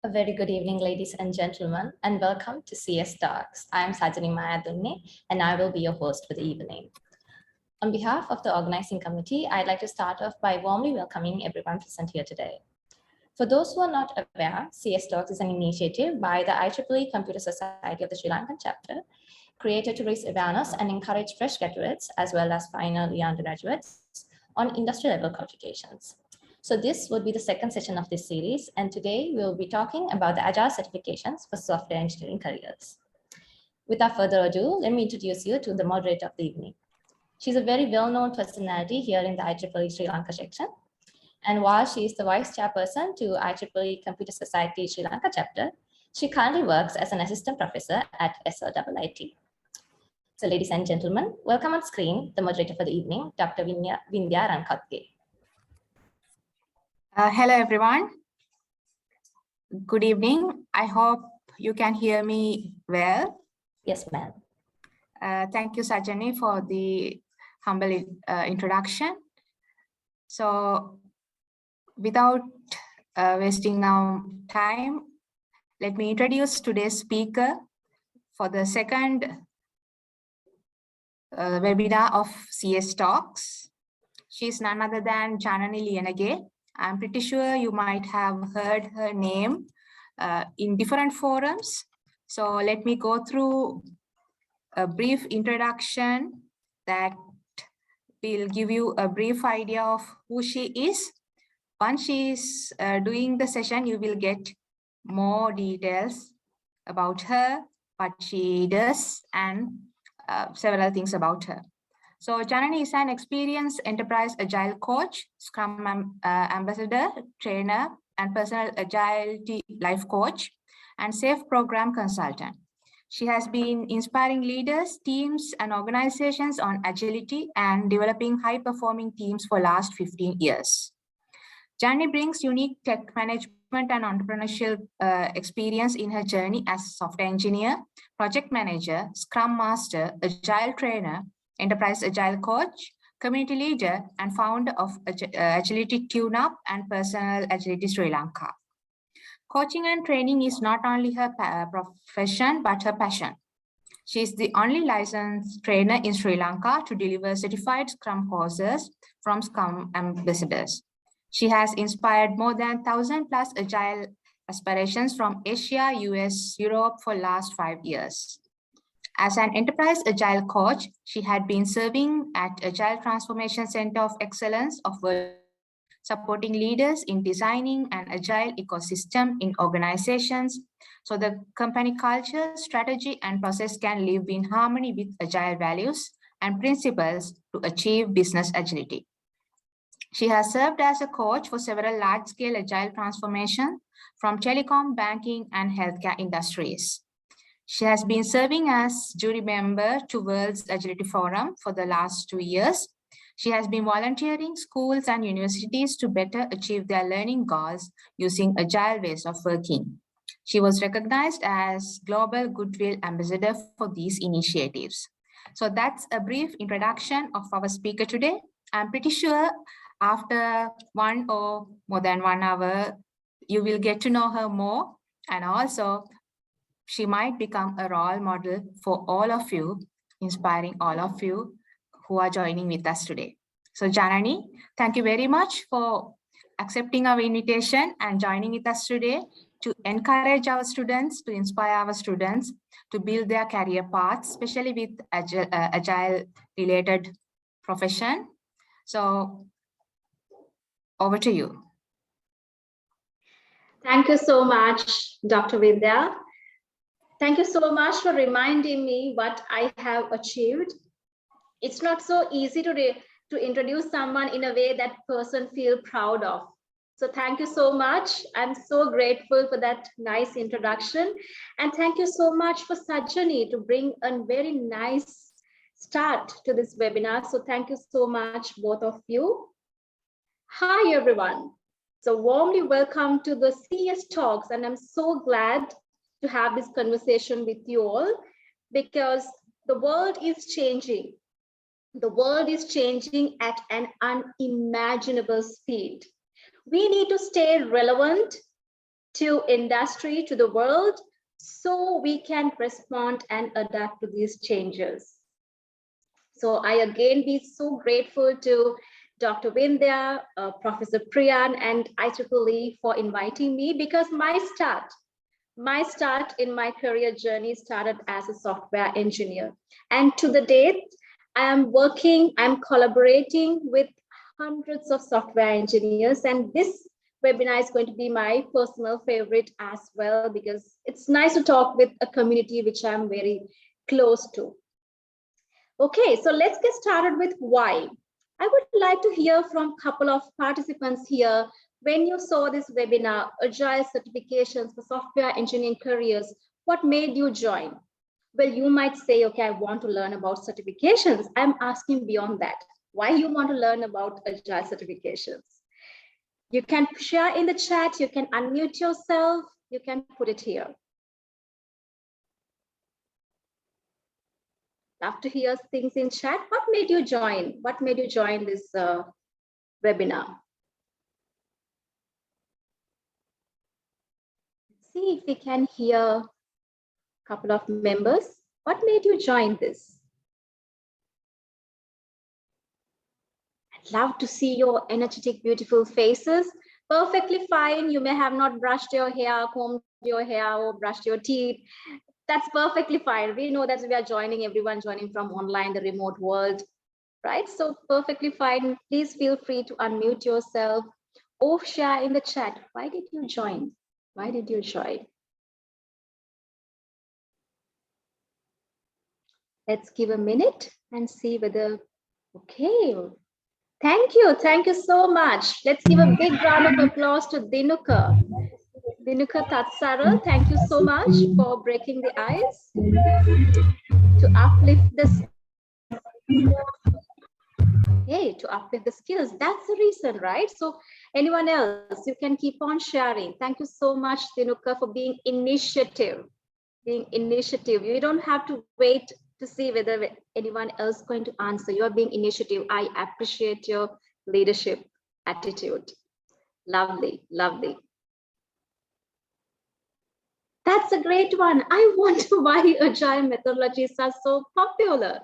A very good evening, ladies and gentlemen, and welcome to CS Talks. I am Janani, and I will be your host for the evening. On behalf of the organizing committee, I'd like to start off by warmly welcoming everyone present here today. For those who are not aware, CS Talks is an initiative by the IEEE Computer Society of the Sri Lankan chapter, created to raise awareness and encourage fresh graduates as well as final year undergraduates on industry level qualifications. So this would be the second session of this series, and today we'll be talking about the Agile Certifications for software engineering careers. Without further ado, let me introduce you to the moderator of the evening. She's a very well-known personality here in the IEEE Sri Lanka section. And while she is the vice chairperson to IEEE Computer Society Sri Lanka chapter, she currently works as an assistant professor at SLIIT. So ladies and gentlemen, welcome on screen the moderator for the evening, Dr. Vindya Rankatge. Hello, everyone. Good evening. I hope you can hear me well. Yes, ma'am. Thank you, Sajani, for the humble introduction. So without wasting our time, let me introduce today's speaker for the second webinar of CS Talks. She's none other than Janani Liyanageis. I'm pretty sure you might have heard her name in different forums. So let me go through a brief introduction that will give you a brief idea of who she is. Once she is doing the session, you will get more details about her, what she does, and several things about her. So Janani is an experienced enterprise agile coach, Scrum ambassador, trainer, and personal agility life coach, and SAFE program consultant. She has been inspiring leaders, teams, and organizations on agility and developing high-performing teams for the last 15 years. Janani brings unique tech management and entrepreneurial experience in her journey as a software engineer, project manager, Scrum master, agile trainer, enterprise agile coach, community leader, and founder of Agility Tune-Up and Personal Agility Sri Lanka. Coaching and training is not only her profession, but her passion. She is the only licensed trainer in Sri Lanka to deliver certified Scrum courses from Scrum ambassadors. She has inspired more than 1,000+ agile aspirations from Asia, US, Europe for the last 5 years. As an enterprise agile coach, she had been serving at Agile Transformation Center of Excellence of World, supporting leaders in designing an agile ecosystem in organizations so the company culture, strategy, and process can live in harmony with agile values and principles to achieve business agility. She has served as a coach for several large-scale agile transformations from telecom, banking, and healthcare industries. She has been serving as jury member to World's Agility Forum for the last 2 years. She has been volunteering schools and universities to better achieve their learning goals using agile ways of working. She was recognized as Global Goodwill Ambassador for these initiatives. So that's a brief introduction of our speaker today. I'm pretty sure after 1 or more than 1 hour, you will get to know her more, and also she might become a role model for all of you, inspiring all of you who are joining with us today. So Janani, thank you very much for accepting our invitation and joining with us today to encourage our students, to inspire our students to build their career paths, especially with agile related profession. So over to you. Thank you so much, Dr. Vidya. Thank you so much for reminding me what I have achieved. It's not so easy to introduce someone in a way that person feels proud of. So thank you so much. I'm so grateful for that nice introduction. And thank you so much for Sajani to bring a very nice start to this webinar. So thank you so much, both of you. Hi, everyone. So warmly welcome to the CS Talks. And I'm so glad to have this conversation with you all, because the world is changing. The world is changing at an unimaginable speed. We need to stay relevant, to industry, to the world, so we can respond and adapt to these changes. So I again be so grateful to Dr. Vindya, Professor Priyan, and IEEE for inviting me, because my start in my career journey started as a software engineer. And to the date, I'm collaborating with hundreds of software engineers, and this webinar is going to be my personal favorite as well, because it's nice to talk with a community which I'm very close to. Okay, so let's get started with why. I would like to hear from a couple of participants here. When you saw this webinar, Agile Certifications for Software Engineering Careers, what made you join? Well, you might say, okay, I want to learn about certifications. I'm asking beyond that. Why you want to learn about Agile Certifications? You can share in the chat, you can unmute yourself, you can put it here. Love to hear things in chat. What made you join? What made you join this webinar? Let's see if we can hear a couple of members. What made you join this? I'd love to see your energetic, beautiful faces. Perfectly fine. You may have not brushed your hair, combed your hair, or brushed your teeth. That's perfectly fine. We know that we are joining, everyone joining from online, the remote world, right? So perfectly fine. Please feel free to unmute yourself or share in the chat. Why did you join? Why did you join? Let's give a minute and see whether, okay. Thank you so much. Let's give a big round of applause to Dinuka. Dinuka Tatsara, thank you so much for breaking the ice to uplift this. Hey, to uplift the skills. That's the reason, right? So anyone else, you can keep on sharing. Thank you so much, Dinuka, for being initiative. You don't have to wait to see whether anyone else is going to answer. You are being initiative. I appreciate your leadership attitude. Lovely, lovely. That's a great one. I wonder why Agile methodologies are so popular.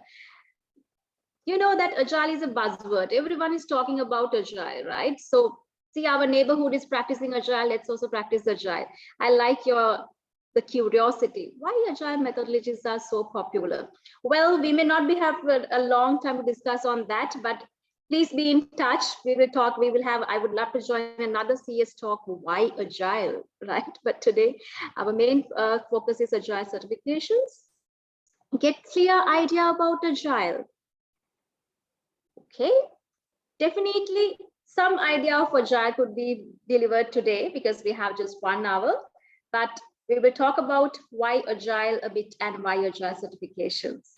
You know that Agile is a buzzword. Everyone is talking about Agile, right? So see, our neighborhood is practicing Agile. Let's also practice Agile. I like the curiosity. Why Agile methodologies are so popular? Well, we may not have a long time to discuss on that, but please be in touch. We will talk. I would love to join another CS talk. Why Agile, right? But today, our main focus is Agile certifications. Get clear idea about Agile. Okay, definitely some idea of Agile could be delivered today because we have just 1 hour, but we will talk about why Agile a bit and why Agile certifications.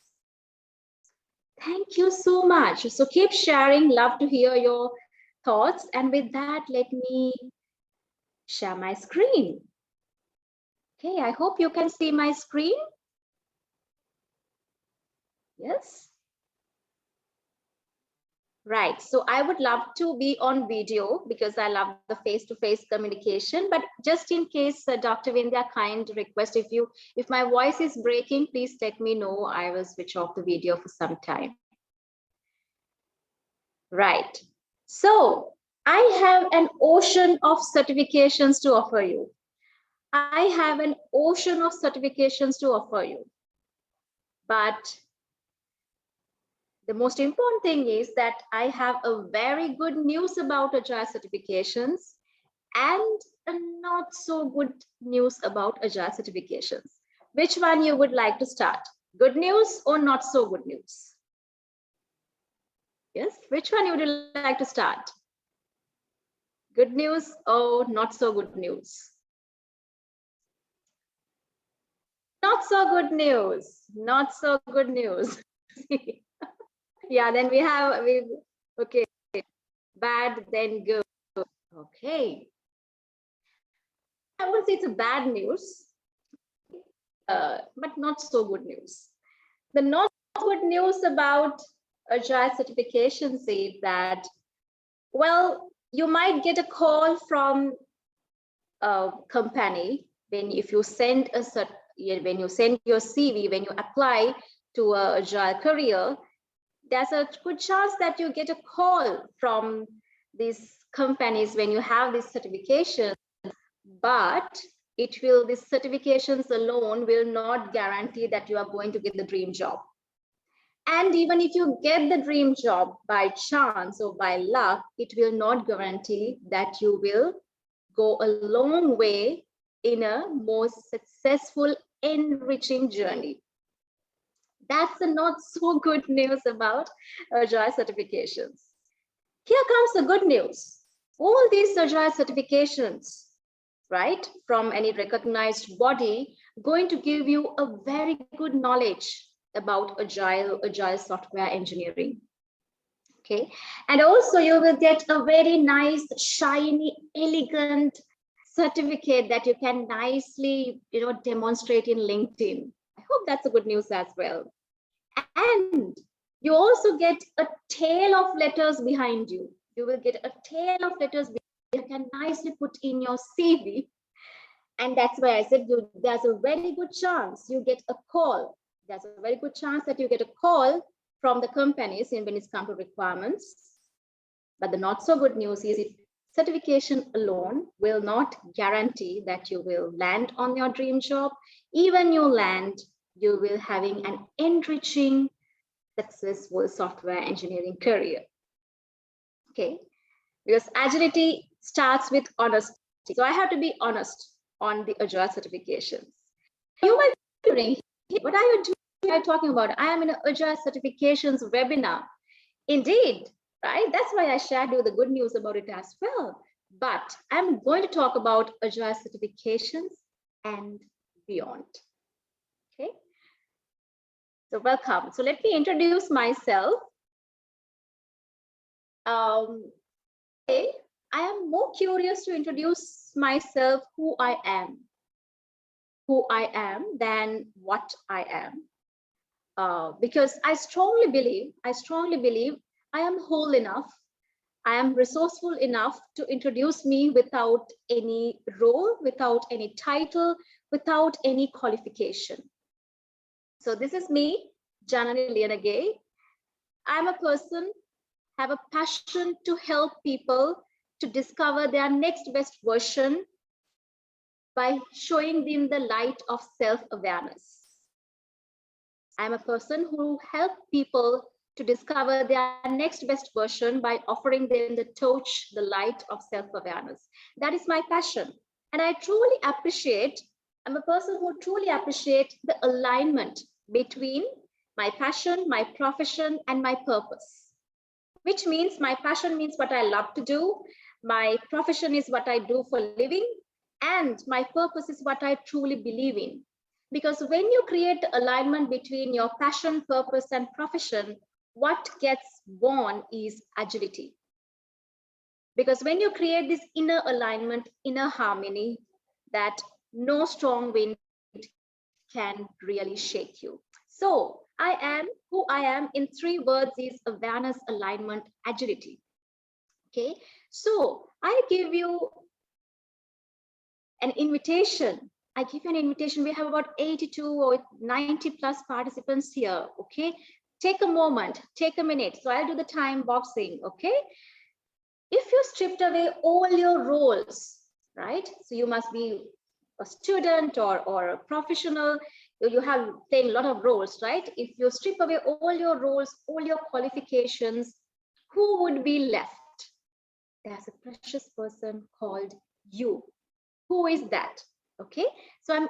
Thank you so much. So keep sharing. Love to hear your thoughts. And with that, let me share my screen. Okay, I hope you can see my screen. Yes. Right. So I would love to be on video because I love the face-to-face communication. But just in case, Dr. Vindya, kind request, if my voice is breaking, please let me know. I will switch off the video for some time. Right. So I have an ocean of certifications to offer you. I have an ocean of certifications to offer you. But the most important thing is that I have a very good news about Agile certifications and a not so good news about Agile certifications. Which one you would like to start? Good news or not so good news? Yes, which one you would like to start? Good news or not so good news? Not so good news. Not so good news. Yeah, then okay, bad, then good. Okay. I would say it's a bad news, but not so good news. The not good news about Agile certifications is that, well, you might get a call from company, if you send when you send your CV, when you apply to a Agile career, there's a good chance that you get a call from these companies when you have these certifications, but these certifications alone will not guarantee that you are going to get the dream job. And even if you get the dream job by chance or by luck, it will not guarantee that you will go a long way in a more successful, enriching journey. That's the not so good news about Agile certifications. Here comes the good news. All these Agile certifications, right, from any recognized body, going to give you a very good knowledge about Agile software engineering. Okay, and also you will get a very nice, shiny, elegant certificate that you can nicely, demonstrate in LinkedIn. I hope that's a good news as well. And you also get a tail of letters behind you. You will get a tail of letters you can nicely put in your CV. And that's why I said there's a very good chance you get a call. There's a very good chance that you get a call from the companies when it's come to requirements. But the not so good news is certification alone will not guarantee that you will land on your dream job. Even you land, you will having an enriching, successful software engineering career. Okay, because agility starts with honesty. So I have to be honest on the Agile certifications. You might be wondering, what are you talking about? I am in an Agile certifications webinar. Indeed, right? That's why I shared you the good news about it as well. But I'm going to talk about Agile certifications and beyond. Okay. So welcome. So let me introduce myself. I am more curious to introduce myself, who I am than what I am. Because I strongly believe I am whole enough, I am resourceful enough to introduce me without any role, without any title, without any qualification. So this is me, Janani Liyanageis. I'm a person, have a passion to help people to discover their next best version by showing them the light of self-awareness. I'm a person who helps people to discover their next best version by offering them the torch, the light of self-awareness. That is my passion. And I'm a person who truly appreciates the alignment between my passion, my profession, and my purpose. Which means my passion means what I love to do, my profession is what I do for living, and my purpose is what I truly believe in. Because when you create the alignment between your passion, purpose, and profession, what gets born is agility. Because when you create this inner alignment, inner harmony, that no strong wind can really shake you. So I am who I am in 3 words is awareness, alignment, agility. Okay, so I give you an invitation. We have about 82 or 90 plus participants here. Okay, take a moment, take a minute. So I'll do the time boxing. Okay, if you stripped away all your roles, right? So you must be a student or a professional. You have playing a lot of roles, right? If you strip away all your roles, all your qualifications, who would be left? There's a precious person called you. Who is that? Okay, so I'm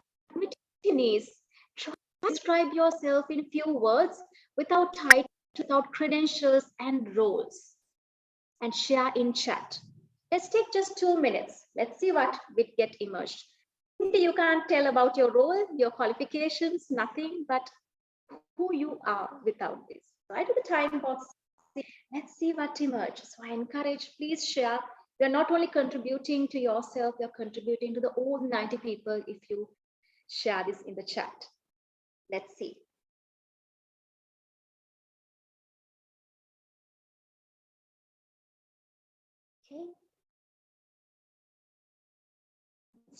is try to describe yourself in few words without titles, without credentials and roles, and share in chat. Let's take just 2 minutes. Let's see what we get emerged. You can't tell about your role, your qualifications, nothing, but who you are without this. So I do the time box. Let's see what emerges. So I encourage, please share. You're not only contributing to yourself, you're contributing to the all 90 people if you share this in the chat. Let's see. Okay.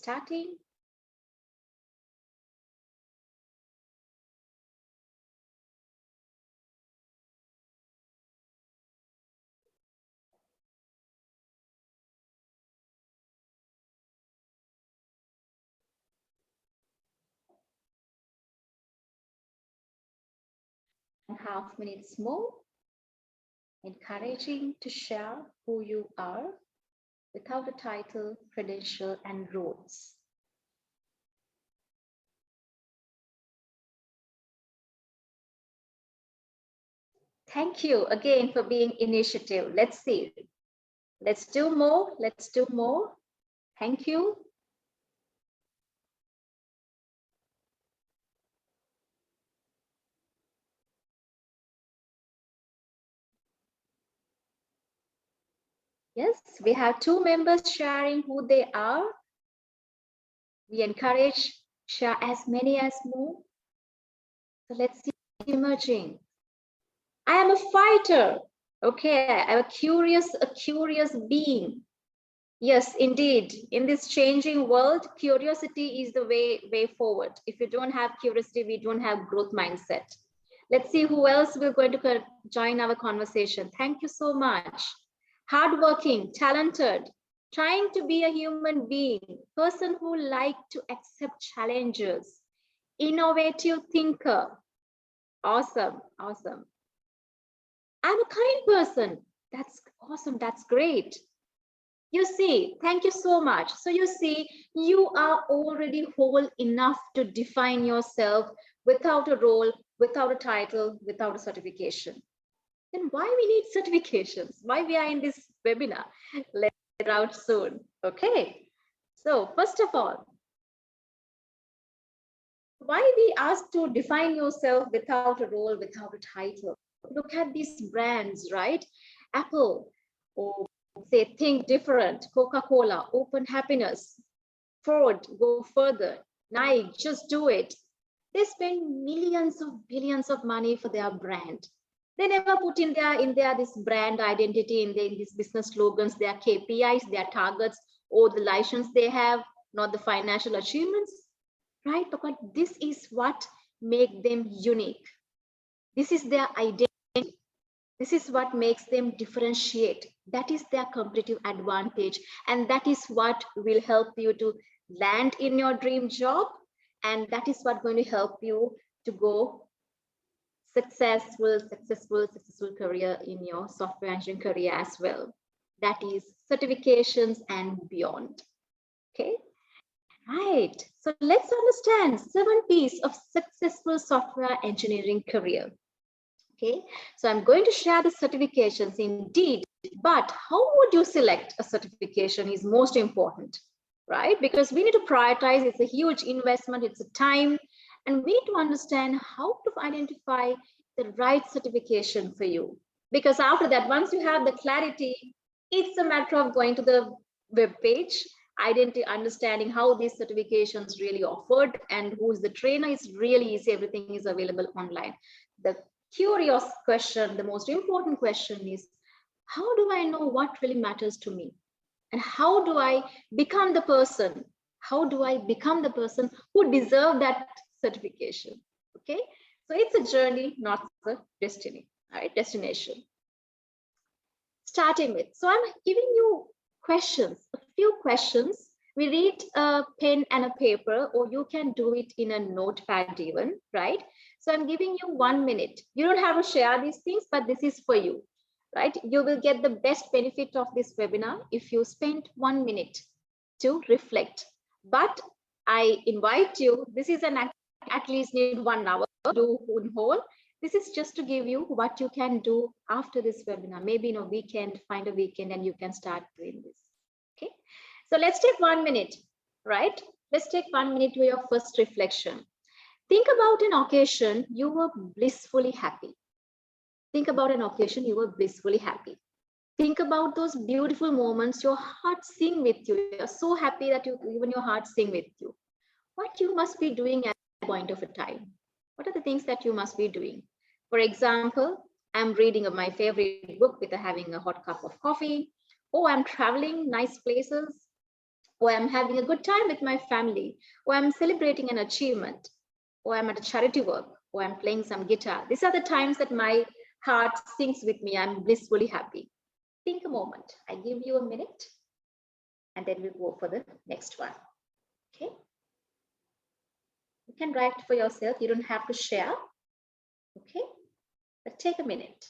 starting. And half minutes more, encouraging to share who you are without a title, credential, and roles. Thank you again for being initiative. Let's see. Let's do more. Let's do more. Thank you. Yes, we have 2 members sharing who they are. We encourage share as many as more. So let's see emerging. I am a fighter. Okay, I'm a curious being. Yes, indeed. In this changing world, curiosity is the way forward. If you don't have curiosity, we don't have growth mindset. Let's see who else we're going to join our conversation. Thank you so much. Hardworking, talented, trying to be a human being, person who like to accept challenges, innovative thinker. Awesome, awesome. I'm a kind person. That's awesome. That's great. You see, thank you so much. So you see, you are already whole enough to define yourself without a role, without a title, without a certification. Then why we need certifications? Why we are in this webinar? Let's get out soon. Okay. So first of all, why we asked to define yourself without a role, without a title? Look at these brands, right? Apple, or say think different, Coca-Cola, open happiness, Ford, go further, Nike, just do it. They spend millions of billions of money for their brand. They never put in their this brand identity, in these business slogans, their KPIs, their targets, or the license they have, not the financial achievements, right? But this is what make them unique. This is their identity. This is what makes them differentiate. That is their competitive advantage. And that is what will help you to land in your dream job. And that is what going to help you to go successful career in your software engineering career as well. That is certifications and beyond. Okay. Right. So let's understand 7 P's of successful software engineering career. Okay, so I'm going to share the certifications indeed, but how would you select a certification is most important, right? Because we need to prioritize, it's a huge investment, it's a time, and we need to understand how to identify the right certification for you. Because after that, once you have the clarity, it's a matter of going to the web page, understanding how these certifications really offered and who's the trainer. Is really easy, everything is available online. The curious question, the most important question is, how do I know what really matters to me? And how do I become the person? How do I become the person who deserves that certification? Okay, so it's a journey, not a destiny, all right, destination. Starting with, so I'm giving you questions, a few questions. We read a pen and a paper, or you can do it in a notepad even, right? So I'm giving you 1 minute. You don't have to share these things, but this is for you, right? You will get the best benefit of this webinar if you spend 1 minute to reflect. But I invite you, this is an at least need 1 hour to do in whole. This is just to give you what you can do after this webinar. Maybe in a weekend, find a weekend and you can start doing this. Okay, so let's take 1 minute, right? Let's take 1 minute to your first reflection. Think about an occasion you were blissfully happy. Think about an occasion you were blissfully happy. Think about those beautiful moments your heart sing with you. You're so happy that even your heart sing with you. What you must be doing at that point of a time? What are the things that you must be doing? For example, I'm reading my favorite book with having a hot cup of coffee. Oh, I'm traveling nice places. or I'm having a good time with my family, or I'm celebrating an achievement, or I'm at a charity work, or I'm playing some guitar. These are the times that my heart sings with me. I'm blissfully happy. Think a moment. I give you a minute, and then we'll go for the next one. Okay. You can write for yourself. You don't have to share. Okay. But take a minute.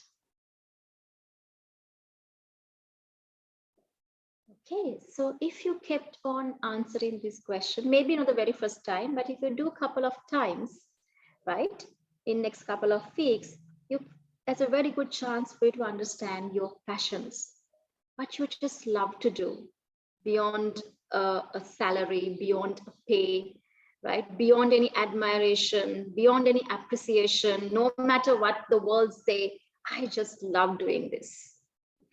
Okay, so if you kept on answering this question, maybe not the very first time, but if you do a couple of times, right, in next couple of weeks, there's a very good chance for you to understand your passions, what you just love to do beyond a salary, beyond a pay, right, beyond any admiration, beyond any appreciation, no matter what the world say, I just love doing this.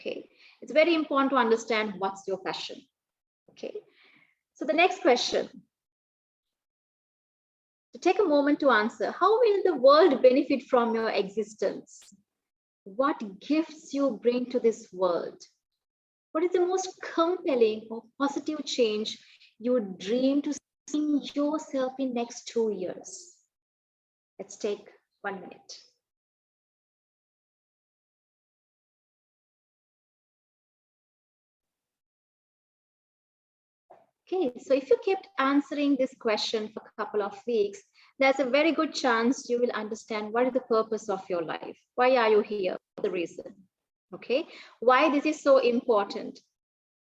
Okay. It's very important to understand what's your passion. Okay. So the next question, to take a moment to answer, how will the world benefit from your existence? What gifts you bring to this world? What is the most compelling or positive change you dream to see yourself in next 2 years? Let's take 1 minute. Okay, so if you kept answering this question for a couple of weeks, there's a very good chance you will understand what is the purpose of your life. Why are you here? The reason. Okay, why this is so important?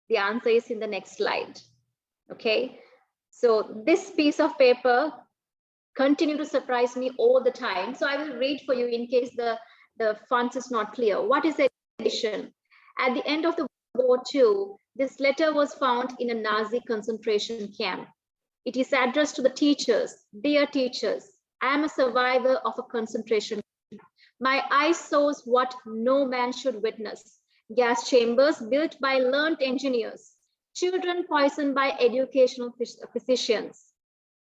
The answer is in the next slide. Okay, so this piece of paper continue to surprise me all the time. So I will read for you in case the font is not clear. What is education? At the end of the World War II, this letter was found in a Nazi concentration camp. It is addressed to the teachers. Dear teachers, I am a survivor of a concentration camp. My eyes saw what no man should witness. Gas chambers built by learned engineers, children poisoned by educational physicians,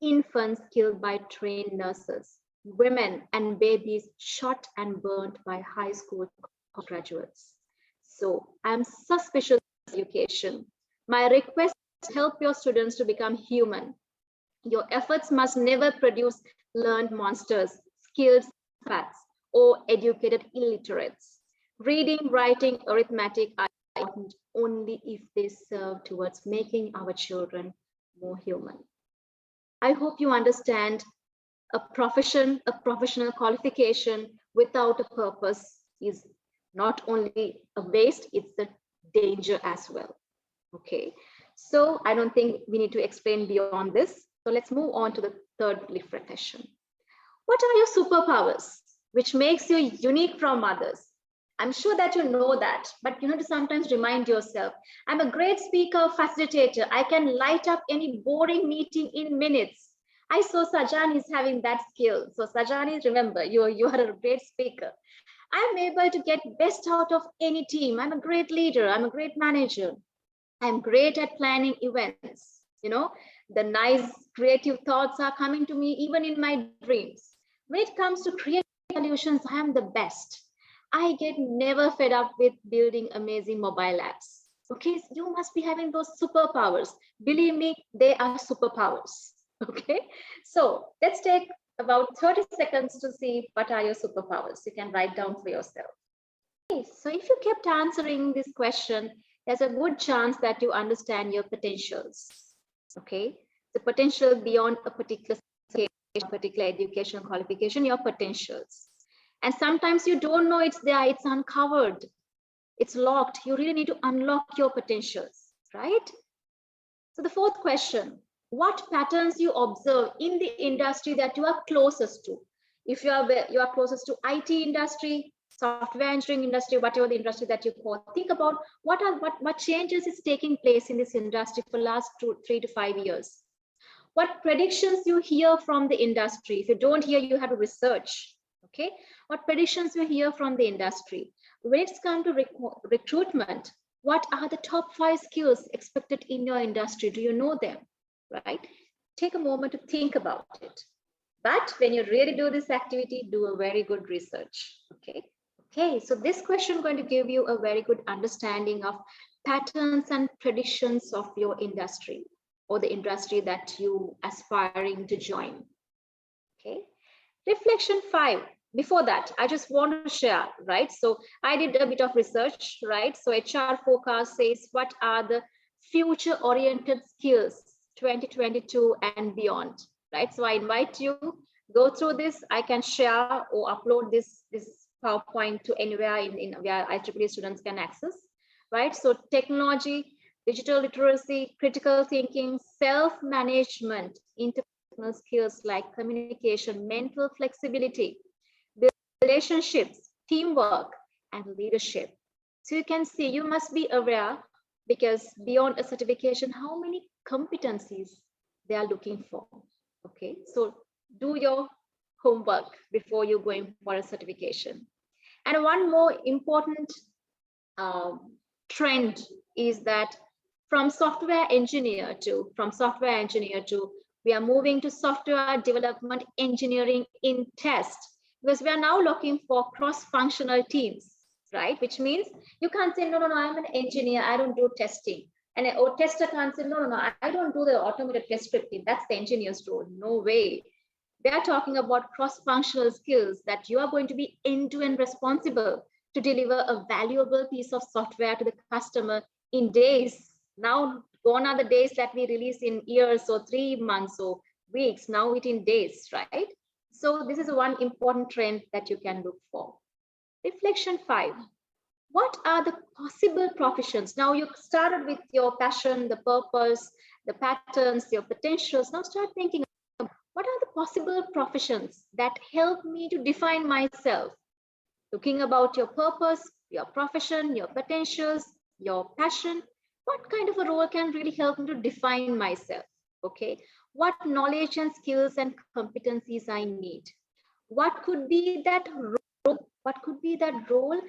infants killed by trained nurses, women and babies shot and burned by high school graduates. So I'm suspicious of education. My request is to help your students to become human. Your efforts must never produce learned monsters, skilled psychopaths, or educated illiterates. Reading, writing, arithmetic are important only if they serve towards making our children more human. I hope you understand a professional qualification without a purpose is not only a waste, it's a danger as well. Okay, so I don't think we need to explain beyond this. So let's move on to the third question. What are your superpowers, which makes you unique from others? I'm sure that you know that, but you have to sometimes remind yourself, I'm a great speaker, facilitator. I can light up any boring meeting in minutes. I saw Sajani is having that skill. So Sajani, remember, you are a great speaker. I'm able to get best out of any team. I'm a great leader. I'm a great manager. I'm great at planning events. You know, the nice creative thoughts are coming to me even in my dreams. When it comes to creative solutions, I am the best. I get never fed up with building amazing mobile apps. Okay, so you must be having those superpowers. Believe me, they are superpowers. Okay, so let's take about 30 seconds to see what are your superpowers. You can write down for yourself. Okay, so if you kept answering this question, there's a good chance that you understand your potentials. Okay, the potential beyond a particular education qualification, your potentials. And sometimes you don't know it's there, it's uncovered, it's locked. You really need to unlock your potentials, right? So the fourth question, what patterns you observe in the industry that you are closest to? If you are closest to IT industry, software engineering industry, whatever the industry that you call, think about what changes is taking place in this industry for the last 3 to 5 years. What predictions you hear from the industry? If you don't hear, you have to research. Okay, what predictions you hear from the industry? When it's come to recruitment, what are the top 5 skills expected in your industry? Do you know them? Right? Take a moment to think about it. But when you really do this activity, do a very good research. Okay. Okay, so this question is going to give you a very good understanding of patterns and predictions of your industry. or the industry that you aspiring to join. Okay. Reflection 5. Before that, I just want to share, right? So I did a bit of research, right? So HR forecast says, what are the future oriented skills 2022 and beyond, right? So I invite you, go through this. I can share or upload this PowerPoint to anywhere in where IEEE students can access, right? So technology, digital literacy, critical thinking, self-management, interpersonal skills like communication, mental flexibility, relationships, teamwork, and leadership. So you can see, you must be aware, because beyond a certification, how many competencies they are looking for. Okay, so do your homework before you're going for a certification. And one more important trend is that from software engineer to we are moving to software development engineering in test, because we are now looking for cross-functional teams, right? Which means you can't say, no, I'm an engineer, I don't do testing. And a tester can't say, no, I don't do the automated test scripting. That's the engineer's role. No way. They are talking about cross-functional skills that you are going to be end-to-end responsible to deliver a valuable piece of software to the customer in days. Now, gone are the days that we release in years or 3 months or weeks. Now it in days, right? So this is one important trend that you can look for. Reflection 5. What are the possible professions? Now you started with your passion, the purpose, the patterns, your potentials. Now start thinking, what are the possible professions that help me to define myself? Looking about your purpose, your profession, your potentials, your passion, what kind of a role can really help me to define myself? Okay, what knowledge and skills and competencies I need? What could be that role? What could be that role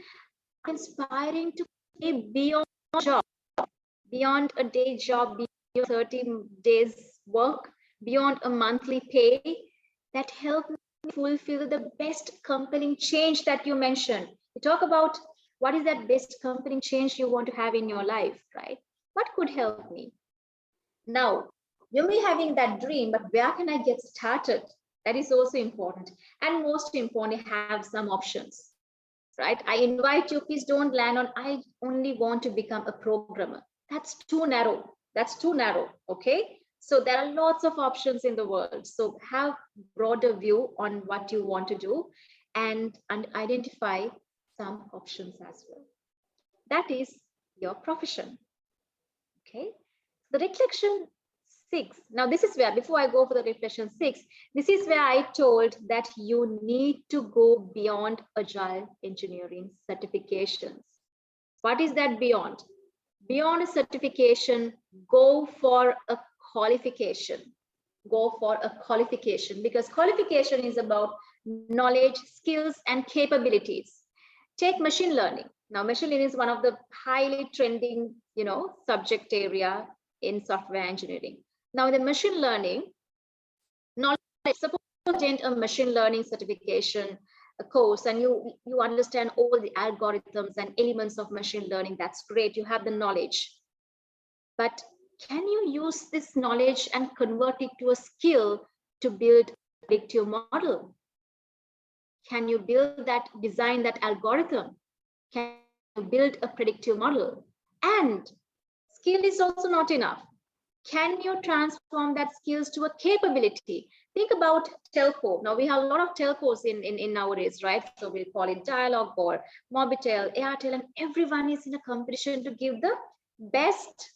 inspiring to be beyond a job, beyond a day job, beyond 30 days work, beyond a monthly pay, that help me fulfill the best compelling change that you mentioned. You talk about what is that best compelling change you want to have in your life, right? What could help me? Now, you may be having that dream, but where can I get started? That is also important. And most importantly, have some options, right? I invite you, please don't land on, I only want to become a programmer. That's too narrow. That's too narrow, okay? So there are lots of options in the world. So have broader view on what you want to do and identify some options as well. That is your profession, okay? The reflection 6. Now this is where, before I go for the reflection 6, this is where I told that you need to go beyond Agile engineering certifications. What is that beyond? Beyond a certification, go for a qualification. Go for a qualification, because qualification is about knowledge, skills, and capabilities. Take machine learning. Now, machine learning is one of the highly trending, subject area in software engineering. Now, in the machine learning, knowledge, suppose you attend a machine learning certification course and you understand all the algorithms and elements of machine learning. That's great. You have the knowledge. But can you use this knowledge and convert it to a skill to build a predictive model? Can you build that, design that algorithm? Can you build a predictive model? And skill is also not enough. Can you transform that skills to a capability? Think about telco. Now we have a lot of telcos in nowadays, right? So we'll call it Dialog or Mobitel, Airtel, and everyone is in a competition to give the best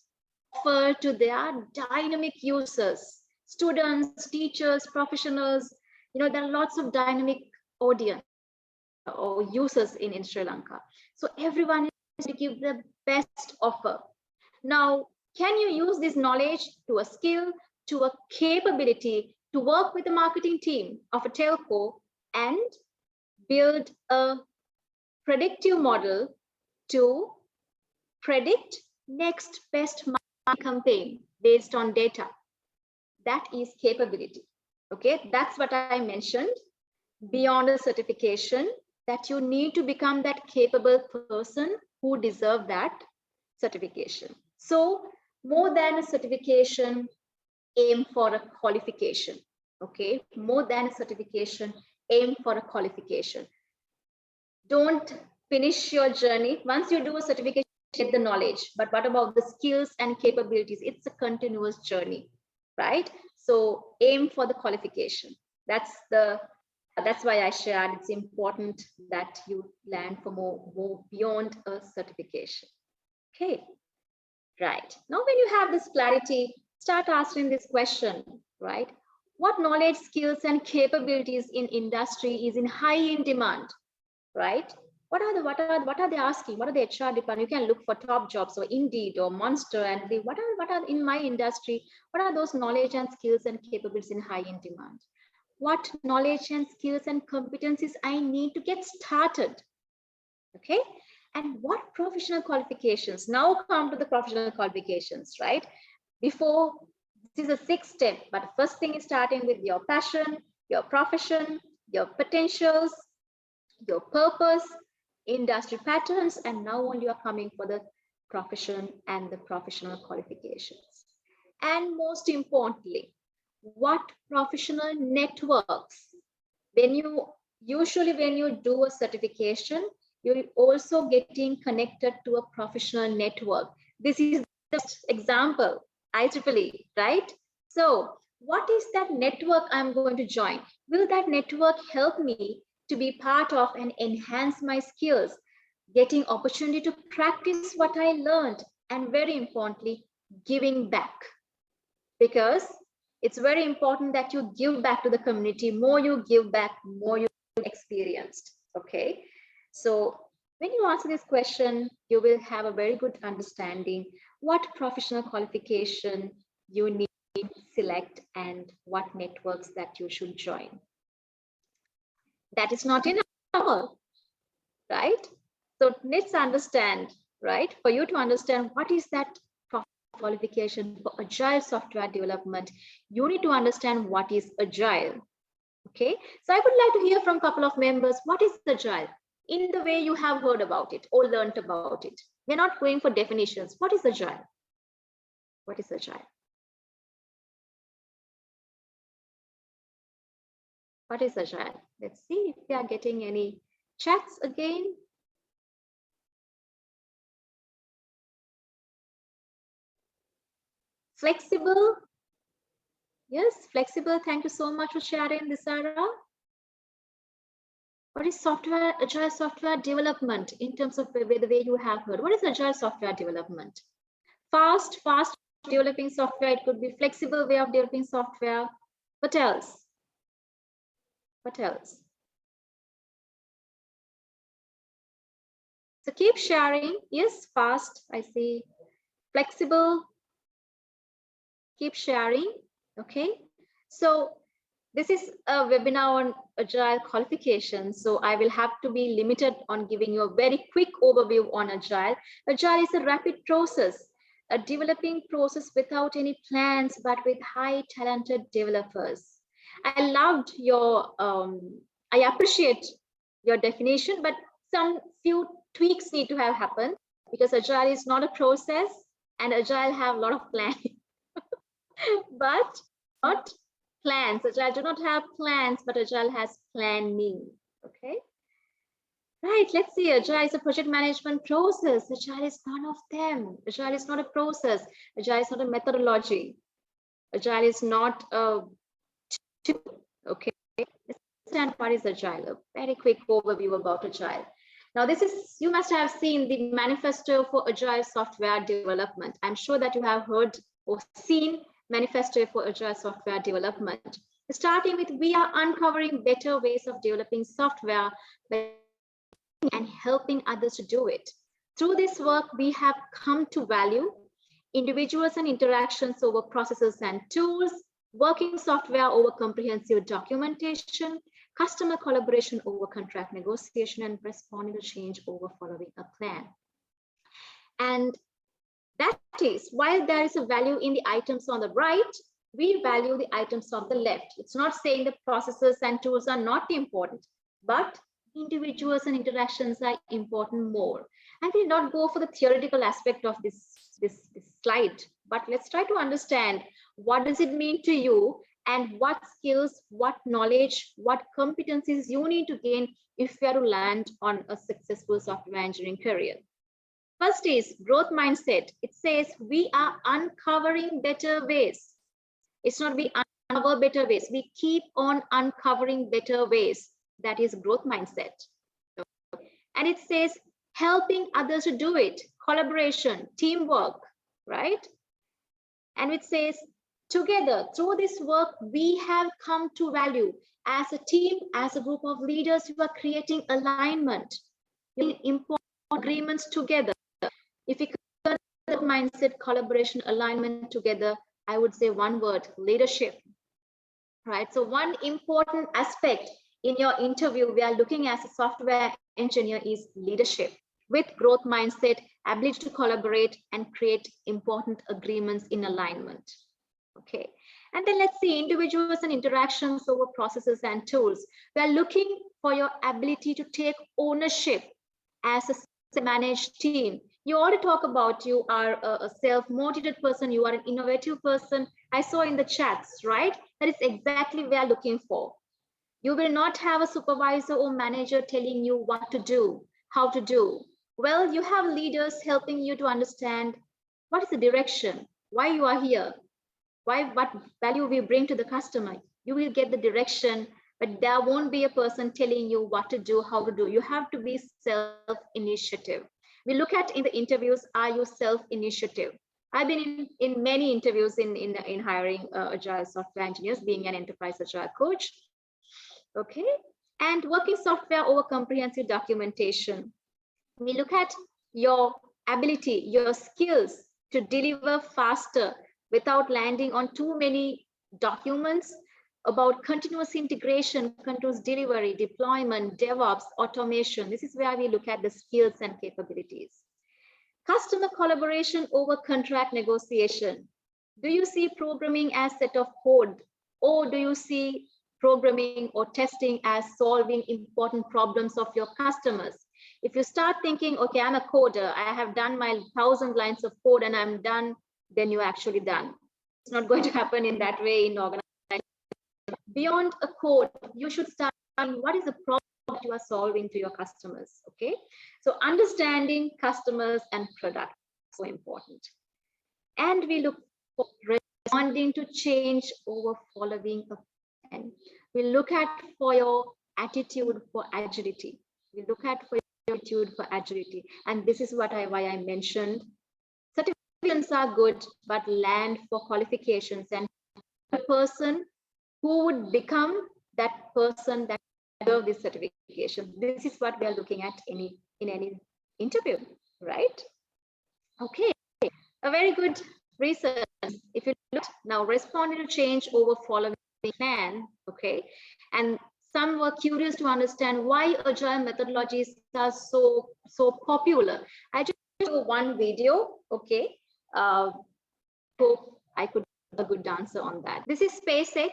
offer to their dynamic users, students, teachers, professionals. There are lots of dynamic audience or users in Sri Lanka. So everyone is to give the best offer. Now, can you use this knowledge to a skill, to a capability, to work with the marketing team of a telco and build a predictive model to predict next best marketing campaign based on data? That is capability. Okay, that's what I mentioned. Beyond a certification, that you need to become that capable person who deserve that certification. So more than a certification, aim for a qualification. Okay, more than a certification, aim for a qualification. Don't finish your journey. Once you do a certification, get the knowledge, but what about the skills and capabilities? It's a continuous journey, right? So aim for the qualification. That's why I shared it's important that you learn for more beyond a certification. Okay, right. Now when you have this clarity, start asking this question, right? What knowledge, skills, and capabilities in industry is in high demand, right? What are they asking? What are the HR department? You can look for top jobs or Indeed or Monster and what are in my industry? What are those knowledge and skills and capabilities in high demand? What knowledge and skills and competencies I need to get started? Okay, and what professional qualifications? Now come to the professional qualifications, right? Before, this is a 6th step, but first thing is starting with your passion, your profession, your potentials, your purpose, industry patterns, and now only you are coming for the profession and the professional qualifications. And most importantly, what professional networks? When you do a certification, you're also getting connected to a professional network. This is the example, IEEE, right? So what is that network I'm going to join? Will that network help me to be part of and enhance my skills, getting opportunity to practice what I learned, and very importantly, giving back? Because it's very important that you give back to the community. More you give back, more you experienced. Okay, so when you answer this question, you will have a very good understanding what professional qualification you need to select and what networks that you should join. That is not enough, right? So let's understand, right? For you to understand what is that qualification for Agile software development, you need to understand what is Agile. Okay, so I would like to hear from a couple of members, what is Agile? In the way you have heard about it or learned about it. We're not going for definitions. What is Agile? What is Agile? What is Agile? Let's see if we are getting any chats again. Flexible. Yes, flexible. Thank you so much for sharing this, Sarah. What is software, Agile software development in terms of the way you have heard? What is Agile software development? Fast developing software. It could be flexible way of developing software. What else? What else? So keep sharing. Yes, fast. I see. Flexible. Keep sharing. Okay. So this is a webinar on Agile qualifications. So I will have to be limited on giving you a very quick overview on Agile. Agile is a rapid process, a developing process without any plans, but with high talented developers. I loved your, I appreciate your definition, but some few tweaks need to have happened because Agile is not a process and Agile have a lot of planning, but not plans. Agile do not have plans, but Agile has planning. Okay. Right, let's see. Agile is a project management process. Agile is none of them. Agile is not a process. Agile is not a methodology. Agile is not a tool. Okay. Let's understand what is Agile. A very quick overview about Agile. Now, this is, you must have seen the manifesto for Agile software development. I'm sure that you have heard or seen manifesto for Agile software development. Starting with, we are uncovering better ways of developing software and helping others to do it. Through this work, we have come to value individuals and interactions over processes and tools, working software over comprehensive documentation, customer collaboration over contract negotiation, and responding to change over following a plan. And that is, while there is a value in the items on the right, we value the items on the left. It's not saying the processes and tools are not important, but individuals and interactions are important more. I will not go for the theoretical aspect of this slide, but let's try to understand What does it mean to you? And what skills, what knowledge, what competencies you need to gain if you are to land on a successful software engineering career. First is growth mindset. It says we are uncovering better ways. It's not we uncover better ways. We keep on uncovering better ways. That is growth mindset. And it says helping others to do it. Collaboration, teamwork, right? And it says together through this work, we have come to value as a team, as a group of leaders who are creating alignment, important agreements together. If we consider that mindset, collaboration, alignment together, I would say one word, leadership, right? So one important aspect in your interview we are looking as a software engineer is leadership with growth mindset, ability to collaborate and create important agreements in alignment. Okay, and then let's see individuals and interactions over processes and tools. We are looking for your ability to take ownership as a managed team. You already talk about you are a self-motivated person, you are an innovative person. I saw in the chats, right? That is exactly what we are looking for. You will not have a supervisor or manager telling you what to do, how to do. Well, you have leaders helping you to understand what is the direction, why you are here, what value we bring to the customer. You will get the direction, but there won't be a person telling you what to do, how to do. You have to be self-initiative. We look at in the interviews, are you self-initiative? I've been in many interviews in hiring Agile software engineers, being an enterprise Agile coach. Okay, and working software over comprehensive documentation. We look at your ability, your skills to deliver faster without landing on too many documents about continuous integration, continuous delivery, deployment, DevOps, automation. This is where we look at the skills and capabilities. Customer collaboration over contract negotiation. Do you see programming as set of code, or do you see programming or testing as solving important problems of your customers? If you start thinking, okay, I'm a coder, I have done my 1,000 lines of code and I'm done, then you're actually done. It's not going to happen in that way in organization. Beyond a code, you should start what is the problem that you are solving to your customers, okay? So understanding customers and product is so important. And we look for responding to change over following a plan. We look at for your attitude for agility. We look at for your attitude for agility. And this is why I mentioned certifications are good, but land for qualifications and a person who would become that person that deserves this certification. This is what we are looking at in any interview, right? Okay, a very good research. If you look now, responding to change over following plan, okay, and some were curious to understand why agile methodologies are so popular. I just show one video, okay. Hope I could give a good answer on that. This is SpaceX,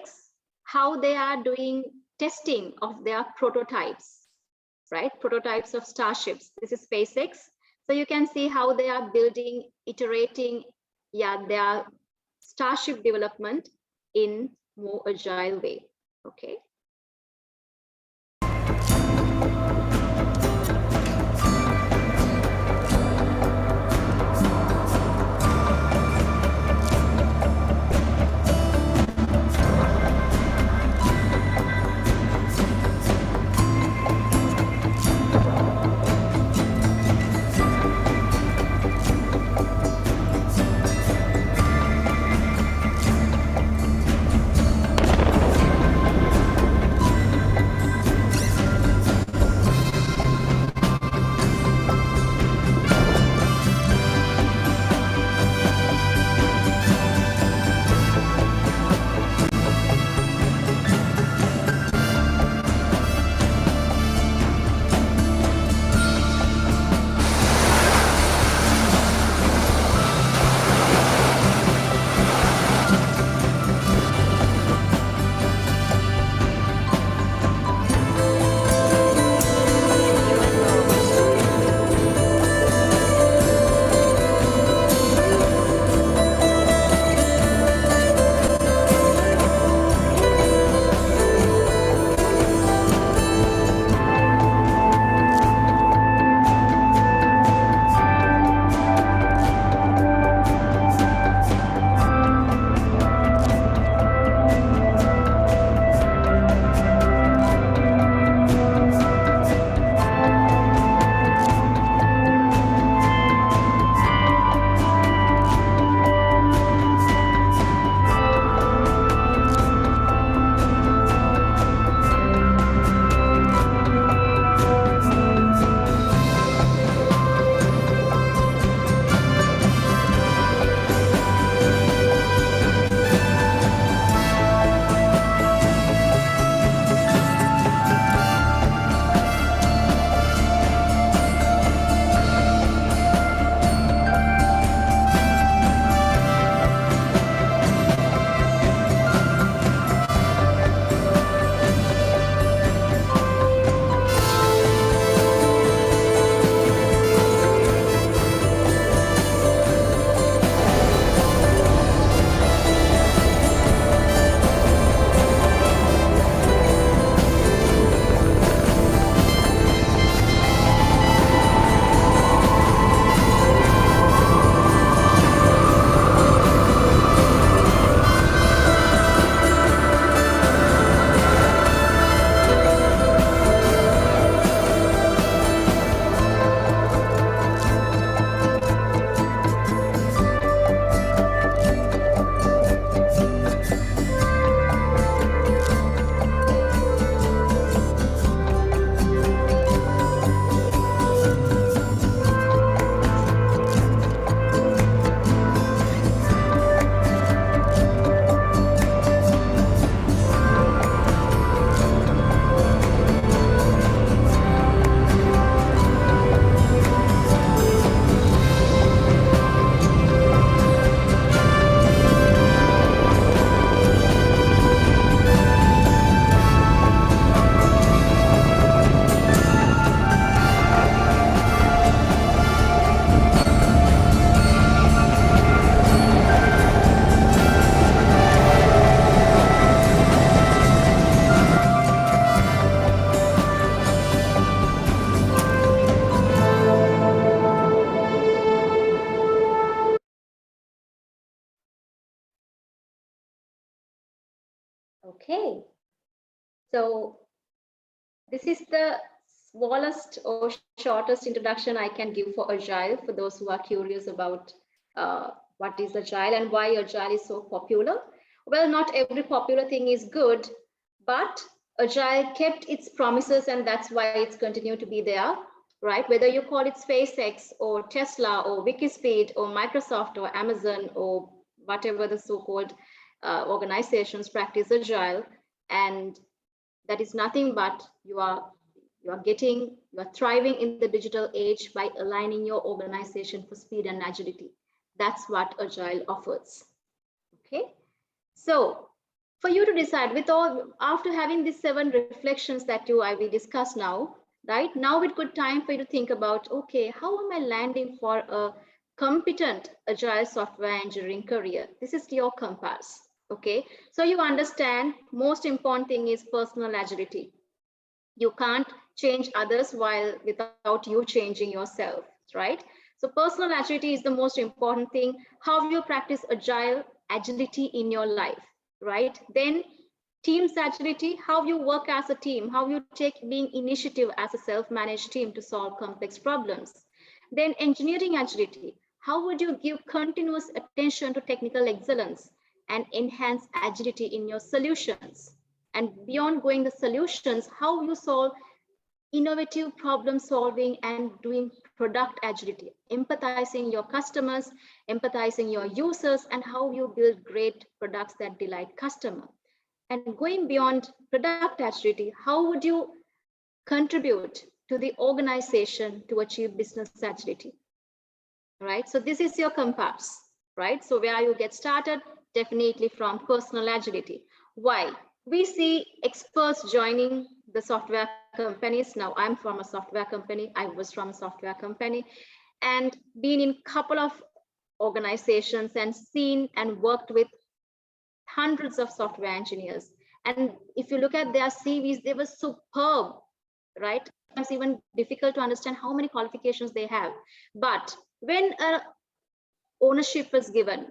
how they are doing testing of their prototypes, right? Prototypes of starships. This is SpaceX. So you can see how they are building, iterating, their starship development in more agile way, okay? Okay. So this is the smallest or shortest introduction I can give for Agile for those who are curious about what is Agile and why Agile is so popular. Well, not every popular thing is good, but Agile kept its promises and that's why it's continued to be there, right? Whether you call it SpaceX or Tesla or Wikispeed or Microsoft or Amazon or whatever the so-called organizations practice Agile, and that is nothing but you are thriving in the digital age by aligning your organization for speed and agility. That's what Agile offers. Okay, so for you to decide after having these 7 reflections that I will discuss now, right? Now it's good time for you to think about, okay, how am I landing for a competent Agile software engineering career? This is your compass. Okay, so you understand most important thing is personal agility. You can't change others without you changing yourself, right? So personal agility is the most important thing. How you practice agility in your life, right? Then team's agility, how you work as a team, how you take being initiative as a self-managed team to solve complex problems. Then engineering agility, how would you give continuous attention to technical excellence and enhance agility in your solutions? And beyond going the solutions, how you solve innovative problem solving and doing product agility, empathizing your customers, empathizing your users, and how you build great products that delight customer. And going beyond product agility, how would you contribute to the organization to achieve business agility, right? So this is your compass, right? So where you get started, definitely from personal agility. Why? We see experts joining the software companies. Now I'm from a software company. I was from a software company and been in a couple of organizations and seen and worked with hundreds of software engineers. And if you look at their CVs, they were superb, right? It's even difficult to understand how many qualifications they have. But when ownership was given,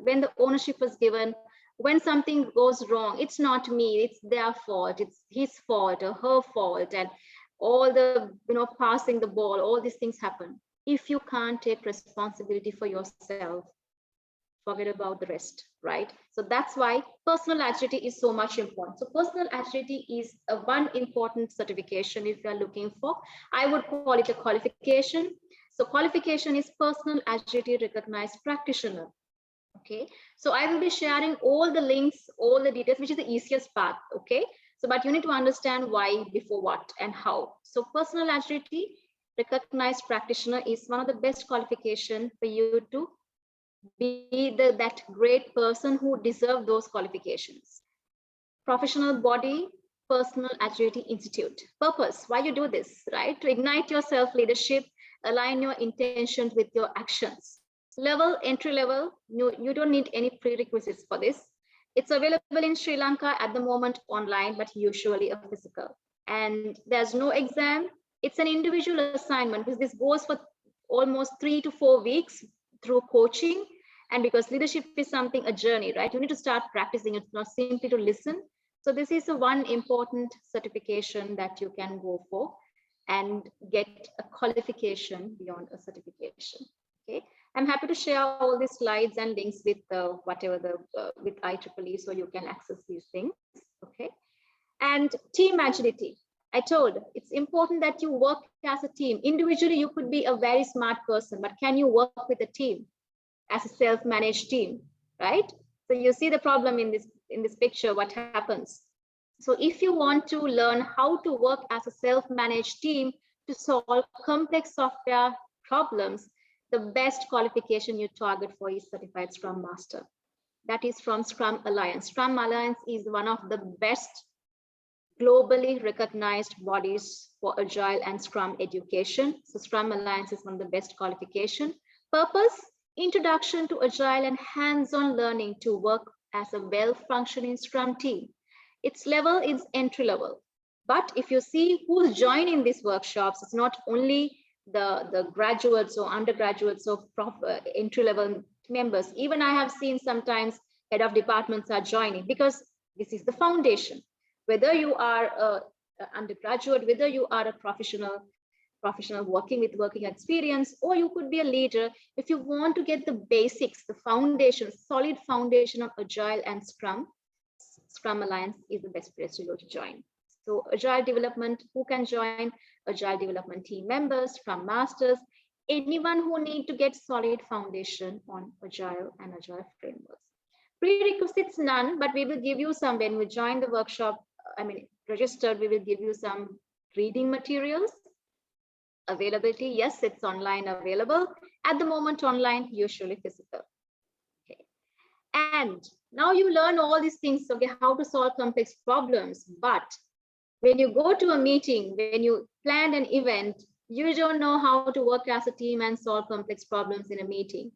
when something goes wrong, it's not me, it's their fault, it's his fault or her fault, and all the passing the ball, all these things happen. If you can't take responsibility for yourself, forget about the rest, right? So that's why personal agility is so much important. So personal agility is one important certification if you are looking for. I would call it a qualification. So qualification is personal agility recognized practitioner. Okay, so I will be sharing all the links, all the details, which is the easiest path. Okay, so but you need to understand why, before what, and how. So personal agility recognized practitioner is one of the best qualification for you to be that great person who deserve those qualifications. Professional body, Personal Agility Institute. Purpose, why you do this, right? To ignite your self-leadership, align your intentions with your actions. Level, entry level, you don't need any prerequisites for this. It's available in Sri Lanka at the moment online, but usually a physical. And there's no exam. It's an individual assignment because this goes for almost 3 to 4 weeks through coaching. And because leadership is something, a journey, right? You need to start practicing. It's not simply to listen. So this is one important certification that you can go for and get a qualification beyond a certification. Okay, I'm happy to share all these slides and links with with IEEE, so you can access these things. Okay, and team agility. I told it's important that you work as a team. Individually, you could be a very smart person, but can you work with a team as a self-managed team, right? So you see the problem in this picture, what happens. So if you want to learn how to work as a self-managed team to solve complex software problems, the best qualification you target for is Certified Scrum Master. That is from Scrum Alliance. Scrum Alliance is one of the best globally recognized bodies for Agile and Scrum education. So Scrum Alliance is one of the best qualification. Purpose, introduction to Agile and hands-on learning to work as a well-functioning Scrum team. Its level is entry level. But if you see who's joining these workshops, it's not only the graduates or undergraduates or entry-level members. Even I have seen sometimes head of departments are joining because this is the foundation. whether you are an undergraduate, whether you are a professional working with working experience, or you could be a leader. If you want to get the basics, the foundation, solid foundation on Agile and Scrum, Scrum Alliance is the best place to go to join. So Agile development, who can join? Agile development team members, Scrum Masters, anyone who need to get solid foundation on Agile and Agile frameworks. Prerequisites, none, but we will give you some when we join the workshop, registered, we will give you some reading materials. Availability, yes, it's online available. At the moment, online, usually physical. Okay. And now you learn all these things, okay, how to solve complex problems. But when you go to a meeting, when you plan an event, you don't know how to work as a team and solve complex problems in a meeting,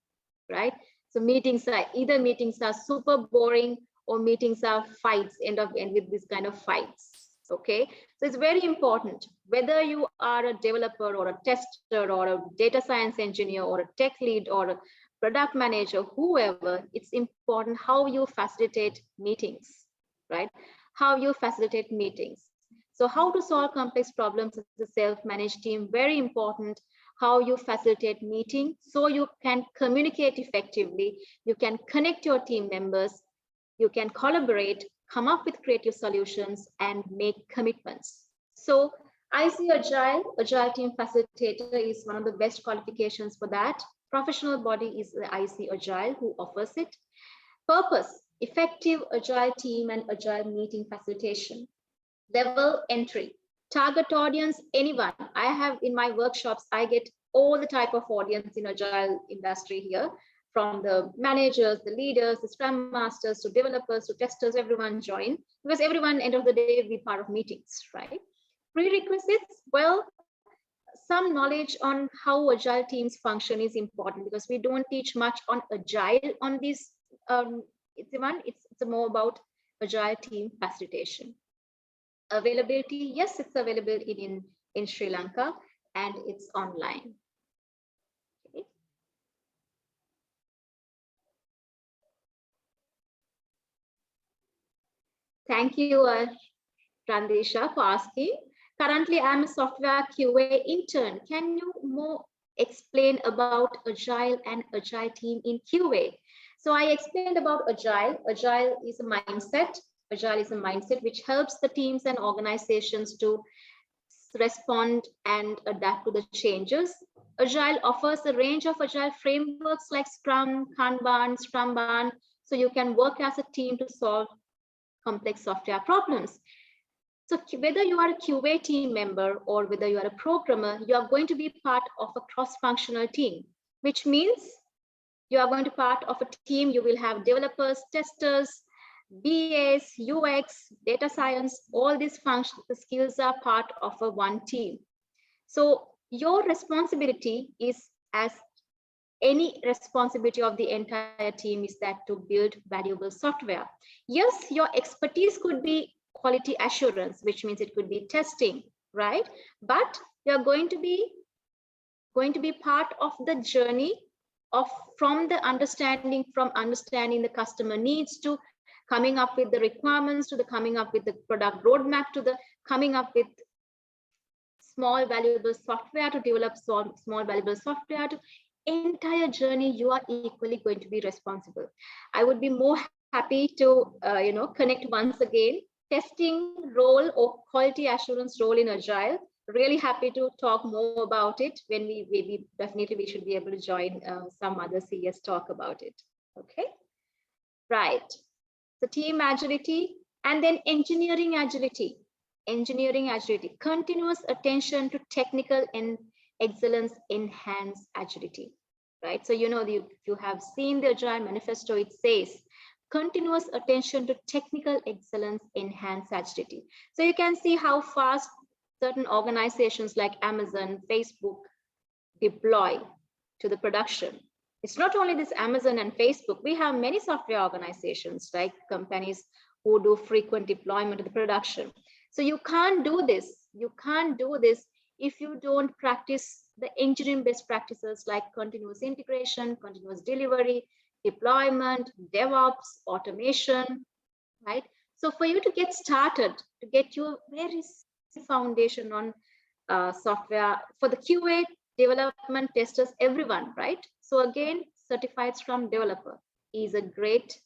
right? So meetings are super boring, or meetings are fights, end with this kind of fights. Okay, so it's very important, whether you are a developer or a tester or a data science engineer or a tech lead or a product manager, whoever, it's important how you facilitate meetings, right? How you facilitate meetings. So how to solve complex problems as a self-managed team, very important. How you facilitate meeting so you can communicate effectively, you can connect your team members, you can collaborate, come up with creative solutions, and make commitments. So IC Agile Team Facilitator is one of the best qualifications for that. Professional body is the IC Agile who offers it. Purpose, effective Agile team and Agile meeting facilitation. Level entry, target audience, anyone. I have in my workshops, I get all the type of audience in Agile industry here, from the managers, the leaders, the Scrum Masters, to developers, to testers, everyone join, because everyone, end of the day, will be part of meetings, right? Prerequisites, well, some knowledge on how Agile teams function is important, because we don't teach much on Agile on this. It's more about Agile team facilitation. Availability, yes, it's available in Sri Lanka, and it's online. Okay. Thank you, Randisha, for asking. Currently, I'm a software QA intern. Can you more explain about Agile and Agile team in QA? So I explained about Agile. Agile is a mindset. Agile is a mindset which helps the teams and organizations to respond and adapt to the changes. Agile offers a range of Agile frameworks like Scrum, Kanban, Scrumban, so you can work as a team to solve complex software problems. So whether you are a QA team member or whether you are a programmer, you are going to be part of a cross-functional team, which means you are going to be part of a team. You will have developers, testers, BAs, UX, data science, all these the skills are part of a one team. So your responsibility is, as any responsibility of the entire team, is that to build valuable software. Yes, your expertise could be quality assurance, which means it could be testing, right? But you're going to be part of the journey from understanding the customer needs to coming up with the requirements, to the coming up with the product roadmap, to the coming up with small valuable software to develop small valuable software. To entire journey, you are equally going to be responsible. I would be more happy to connect once again testing role or quality assurance role in Agile. Really happy to talk more about it when we definitely should be able to join some other CS talk about it. Okay, right. So team agility, and then engineering agility. Continuous attention to technical and excellence enhance agility, right? So you have seen the Agile manifesto. It says continuous attention to technical excellence enhance agility. So you can see how fast certain organizations like Amazon, Facebook deploy to the production. It's not only this Amazon and Facebook. We have many software organizations, like companies who do frequent deployment to the production. So you can't do this. You can't do this if you don't practice the engineering best practices like continuous integration, continuous delivery, deployment, DevOps, automation, right? So for you to get started, to get your very foundation on software, for the QA, development, testers, everyone, right? So again, Certified Scrum Developer is a great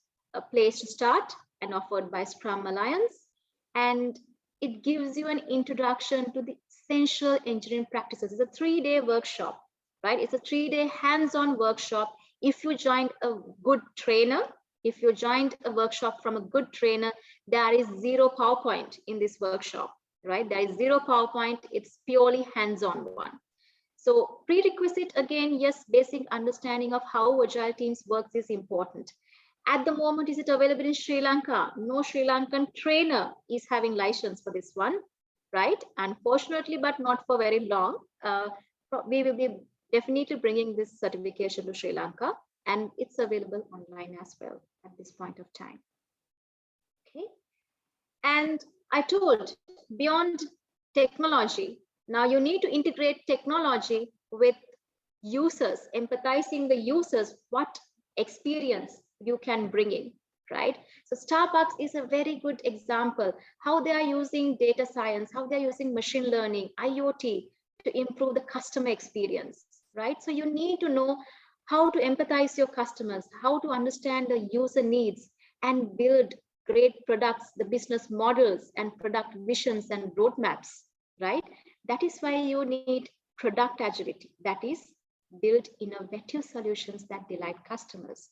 place to start and offered by Scrum Alliance. And it gives you an introduction to the essential engineering practices. It's a 3-day workshop, right? It's a 3-day hands-on workshop. If you joined a good trainer, if you joined a workshop from a good trainer, there is zero PowerPoint in this workshop, right? There is zero PowerPoint. It's purely hands-on one. So prerequisite, again, yes, basic understanding of how Agile teams work is important. At the moment, is it available in Sri Lanka? No Sri Lankan trainer is having license for this one, right? Unfortunately, but not for very long. We will be definitely bringing this certification to Sri Lanka, and it's available online as well at this point of time. Okay. And I told, beyond technology, now you need to integrate technology with users, empathizing the users, what experience you can bring in, right? So Starbucks is a very good example, how they are using data science, how they're using machine learning, IoT to improve the customer experience, right? So you need to know how to empathize your customers, how to understand the user needs and build great products, the business models and product visions and roadmaps, right? That is why you need product agility, that is build innovative solutions that delight customers.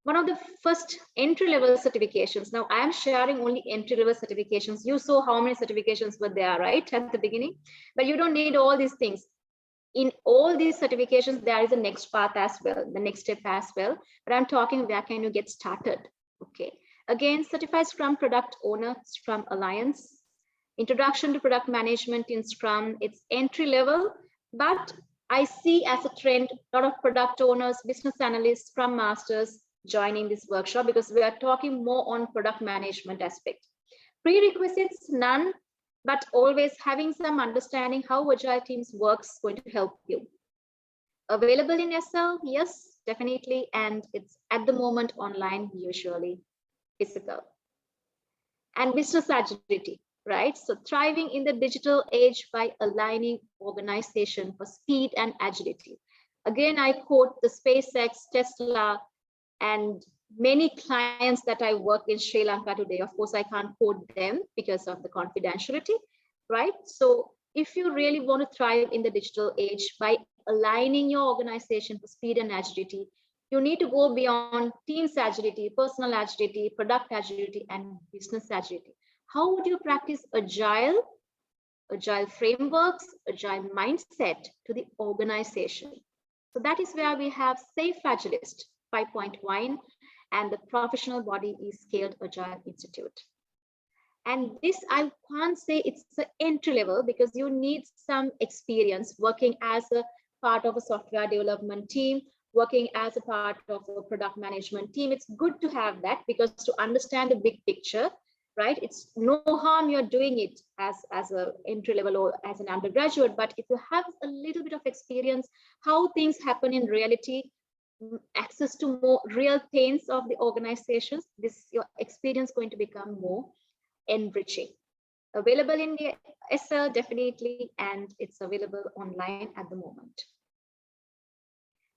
One of the first entry-level certifications, now I am sharing only entry-level certifications. You saw how many certifications were there, right, at the beginning, but you don't need all these things. In all these certifications, there is a next path as well, the next step as well, but I'm talking where can you get started, okay? Again, Certified Scrum Product Owner, Scrum Alliance, Introduction to Product Management in Scrum, it's entry level, but I see as a trend, a lot of product owners, business analysts, Scrum Masters joining this workshop because we are talking more on product management aspect. Prerequisites, none, but always having some understanding how Agile teams works is going to help you. Available in SL, yes, definitely, and it's at the moment online, usually physical. And business agility, right? So thriving in the digital age by aligning organization for speed and agility. Again, I quote the SpaceX, Tesla, and many clients that I work in Sri Lanka today. Of course, I can't quote them because of the confidentiality, right? So if you really want to thrive in the digital age by aligning your organization for speed and agility, you need to go beyond teams agility, personal agility, product agility, and business agility. How would you practice agile frameworks, agile mindset to the organization? So that is where we have Safe Agilist 5.1, and the professional body is Scaled Agile Institute. And this, I can't say it's an entry level because you need some experience working as a part of a software development team, working as a part of a product management team. It's good to have that because to understand the big picture, right? It's no harm you're doing it as an entry level or as an undergraduate, but if you have a little bit of experience, how things happen in reality, access to more real pains of the organizations, your experience going to become more enriching. Available in the SL, definitely, and it's available online at the moment.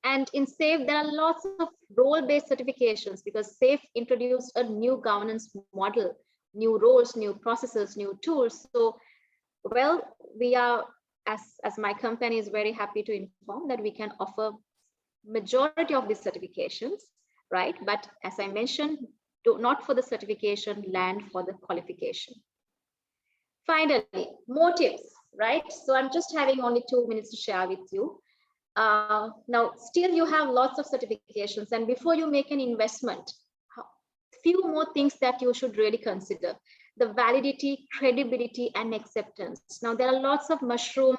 And in SAFE, there are lots of role-based certifications because SAFE introduced a new governance model, new roles, new processes, new tools. So, well, we are, as my company is very happy to inform that we can offer majority of these certifications, right? But as I mentioned, not for the certification, land for the qualification. Finally, more tips, right? So I'm just having only 2 minutes to share with you. Now, still you have lots of certifications, and before you make an investment, few more things that you should really consider: the validity, credibility, and acceptance. Now, there are lots of mushroom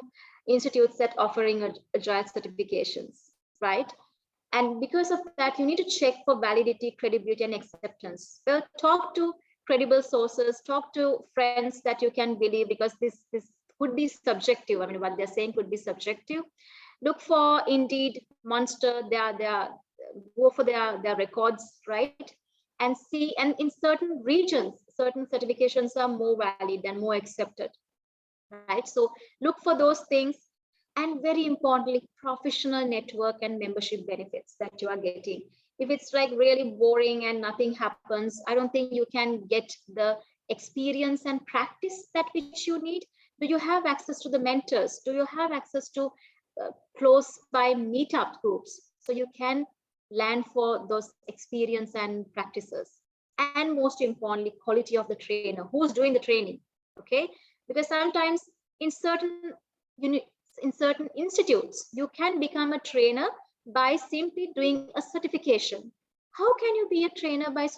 institutes that offering Agile certifications, right? And because of that, you need to check for validity, credibility, and acceptance. Well, talk to credible sources, talk to friends that you can believe, because this could be subjective. I mean, what they're saying could be subjective. Look for Indeed, Monster, go for their records, right? And see, and in certain regions, certain certifications are more valid and more accepted, right? So look for those things. And very importantly, professional network and membership benefits that you are getting. If it's like really boring and nothing happens, I don't think you can get the experience and practice that which you need. Do you have access to the mentors? Do you have access to close by meetup groups? So you can land for those experience and practices. And most importantly, quality of the trainer. Who's doing the training? Okay, because sometimes in certain institutes, you can become a trainer by simply doing a certification. How can you be a trainer by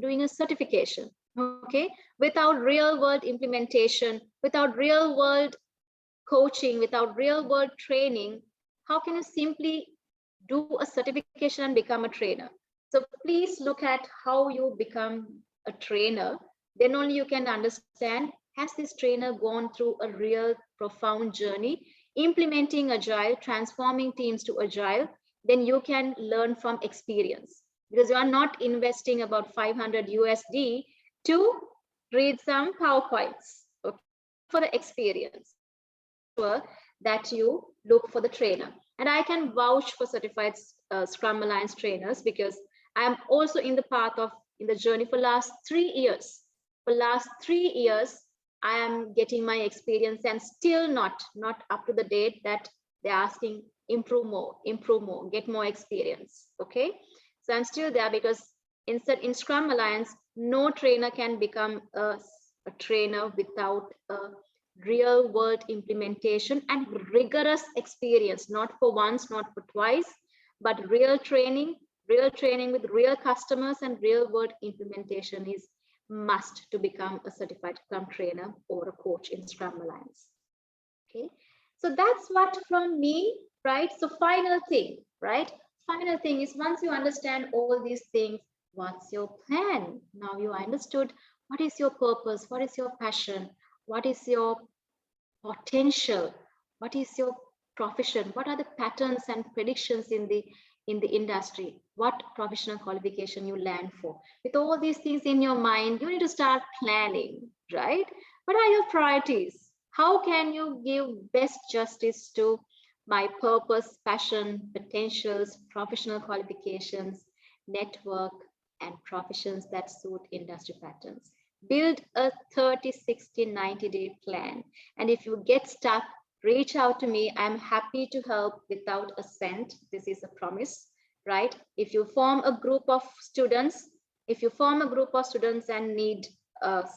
doing a certification? Okay, without real world implementation, without real world coaching, without real world training, how can you simply do a certification and become a trainer? So please look at how you become a trainer. Then only you can understand, has this trainer gone through a real profound journey, implementing Agile, transforming teams to Agile? Then you can learn from experience, because you are not investing about 500 USD to read some PowerPoints, okay, for the experience. Sure that you look for the trainer. And I can vouch for certified Scrum Alliance trainers, because I am also in the path of, in the journey for last 3 years. For last 3 years, I am getting my experience and still not up to the date that they're asking improve more, get more experience. Okay, so I'm still there, because in Scrum Alliance, no trainer can become a trainer without a real world implementation and rigorous experience, not for once, not for twice, but real training with real customers and real world implementation is must to become a certified Scrum trainer or a coach in Scrum Alliance. Okay, so that's what from me, right? So final thing, right? Final thing is, once you understand all these things, what's your plan? Now you understood what is your purpose, what is your passion, what is your potential, what is your profession, what are the patterns and predictions in the industry, what professional qualification you land for. With all these things in your mind, you need to start planning, right? What are your priorities? How can you give best justice to my purpose, passion, potentials, professional qualifications, network, and professions that suit industry patterns? Build a 30, 60, 90-day plan. And if you get stuck, reach out to me. I'm happy to help without a cent. This is a promise, right? If you form a group of students, and need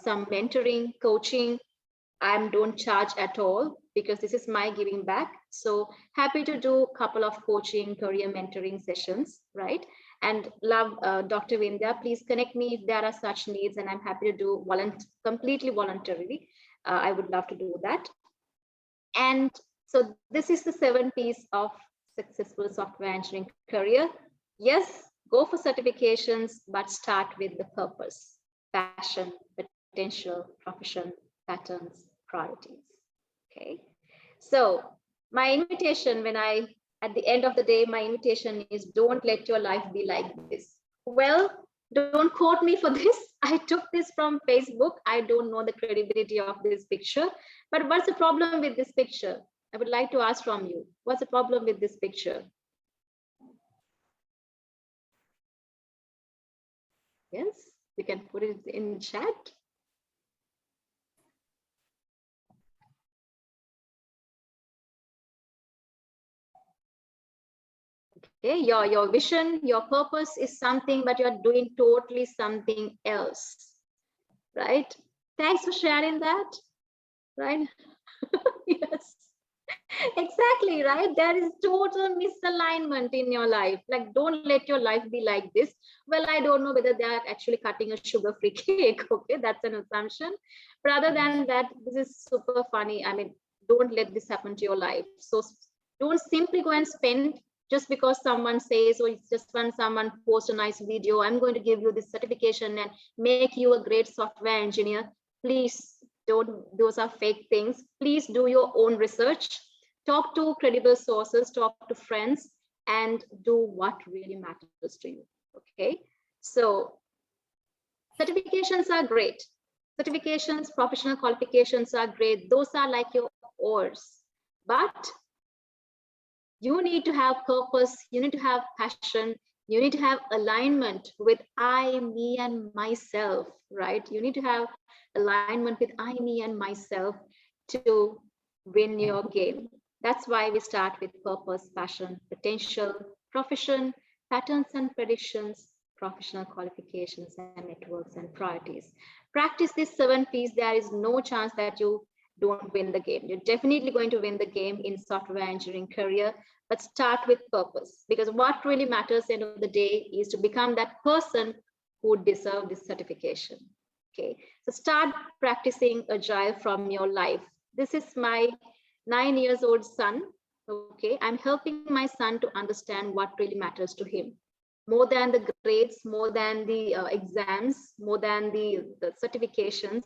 some mentoring, coaching, I don't charge at all, because this is my giving back. So happy to do a couple of coaching, career mentoring sessions, right? And love Dr. Vindya, please connect me if there are such needs, and I'm happy to do completely voluntarily. I would love to do that. And so this is the 7 P's of successful software engineering career. Yes, go for certifications, but start with the purpose, passion, potential, profession, patterns, priorities. Okay, so my invitation, at the end of the day, my invitation is, don't let your life be like this. Well, don't quote me for this. I took this from Facebook. I don't know the credibility of this picture, but what's the problem with this picture? I would like to ask from you, what's the problem with this picture? Yes, we can put it in chat. Okay, your vision, your purpose is something, but you're doing totally something else, right? Thanks for sharing that, right? Yes, exactly, right? There is total misalignment in your life. Like, don't let your life be like this. Well, I don't know whether they are actually cutting a sugar-free cake. Okay, that's an assumption. But other than that, this is super funny. I mean, don't let this happen to your life. So don't simply go and spend just because someone says, or it's just when someone posts a nice video, I'm going to give you this certification and make you a great software engineer. Please don't, those are fake things. Please do your own research, talk to credible sources, talk to friends, and do what really matters to you. Okay, so certifications are great. Certifications, professional qualifications are great. Those are like your oars. But you need to have purpose, you need to have passion, you need to have alignment with I, me, and myself, right? You need to have alignment with I, me, and myself to win your game. That's why we start with purpose, passion, potential, profession, patterns and predictions, professional qualifications, and networks and priorities. Practice these 7 P's. There is no chance that you don't win the game. You're definitely going to win the game in software engineering career, but start with purpose, because what really matters at the end of the day is to become that person who deserves this certification. Okay, so start practicing Agile from your life. This is my 9-year-old son. Okay, I'm helping my son to understand what really matters to him. More than the grades, more than the exams, more than the certifications,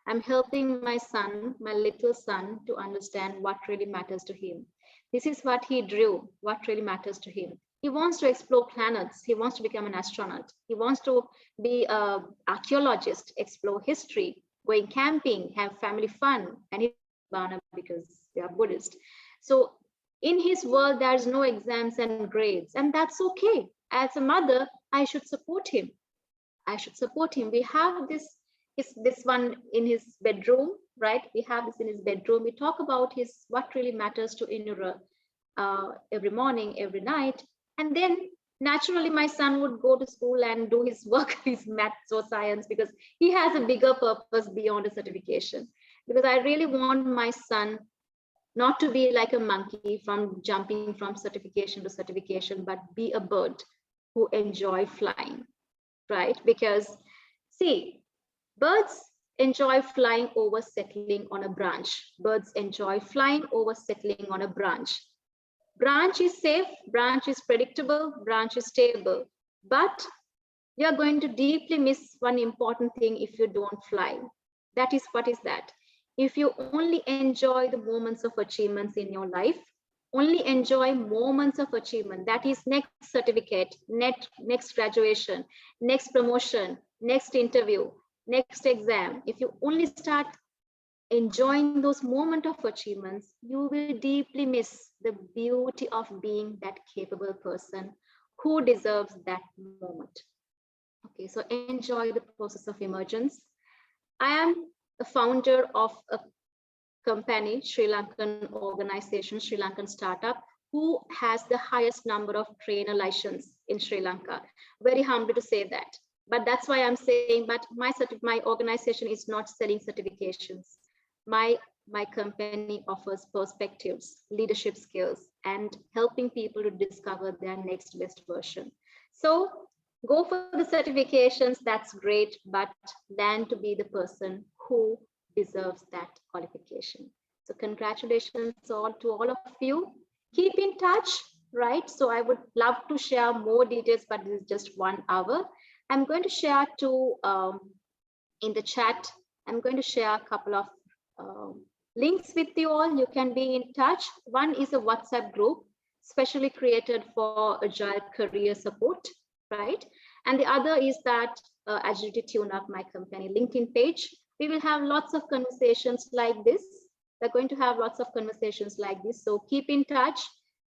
I'm helping my son, my little son, to understand what really matters to him. This is what he drew, what really matters to him. He wants to explore planets. He wants to become an astronaut. He wants to be an archaeologist, explore history, going camping, have family fun, and he's because they are Buddhist. So in his world, there's no exams and grades, and that's okay. As a mother, I should support him. I should support him. We have this one in his bedroom, right? We have this in his bedroom. We talk about his what really matters to Inura every morning, every night. And then naturally my son would go to school and do his work, his maths or science, because he has a bigger purpose beyond a certification. Because I really want my son not to be like a monkey from jumping from certification to certification, but be a bird who enjoy flying, right? Because see, birds enjoy flying over settling on a branch. Birds enjoy flying over settling on a branch. Branch is safe, branch is predictable, branch is stable. But you're going to deeply miss one important thing if you don't fly. That is, what is that? If you only enjoy the moments of achievements in your life, only enjoy moments of achievement, that is next certificate, next graduation, next promotion, next interview, next exam. If you only start enjoying those moments of achievements, you will deeply miss the beauty of being that capable person who deserves that moment. Okay, so enjoy the process of emergence. I am a founder of a company, Sri Lankan organization, Sri Lankan startup, who has the highest number of trainer license in Sri Lanka. Very humble to say that. But that's why I'm saying, but my organization is not selling certifications. My company offers perspectives, leadership skills, and helping people to discover their next best version. So go for the certifications, that's great, but learn to be the person who deserves that qualification. So congratulations to all of you. Keep in touch, right? So I would love to share more details, but this is just 1 hour. I'm going to share in the chat. I'm going to share a couple of links with you all. You can be in touch. One is a WhatsApp group specially created for Agile career support, right? And the other is that Agility Tune-Up, my company LinkedIn page. We will have lots of conversations like this. We're going to have lots of conversations like this. So keep in touch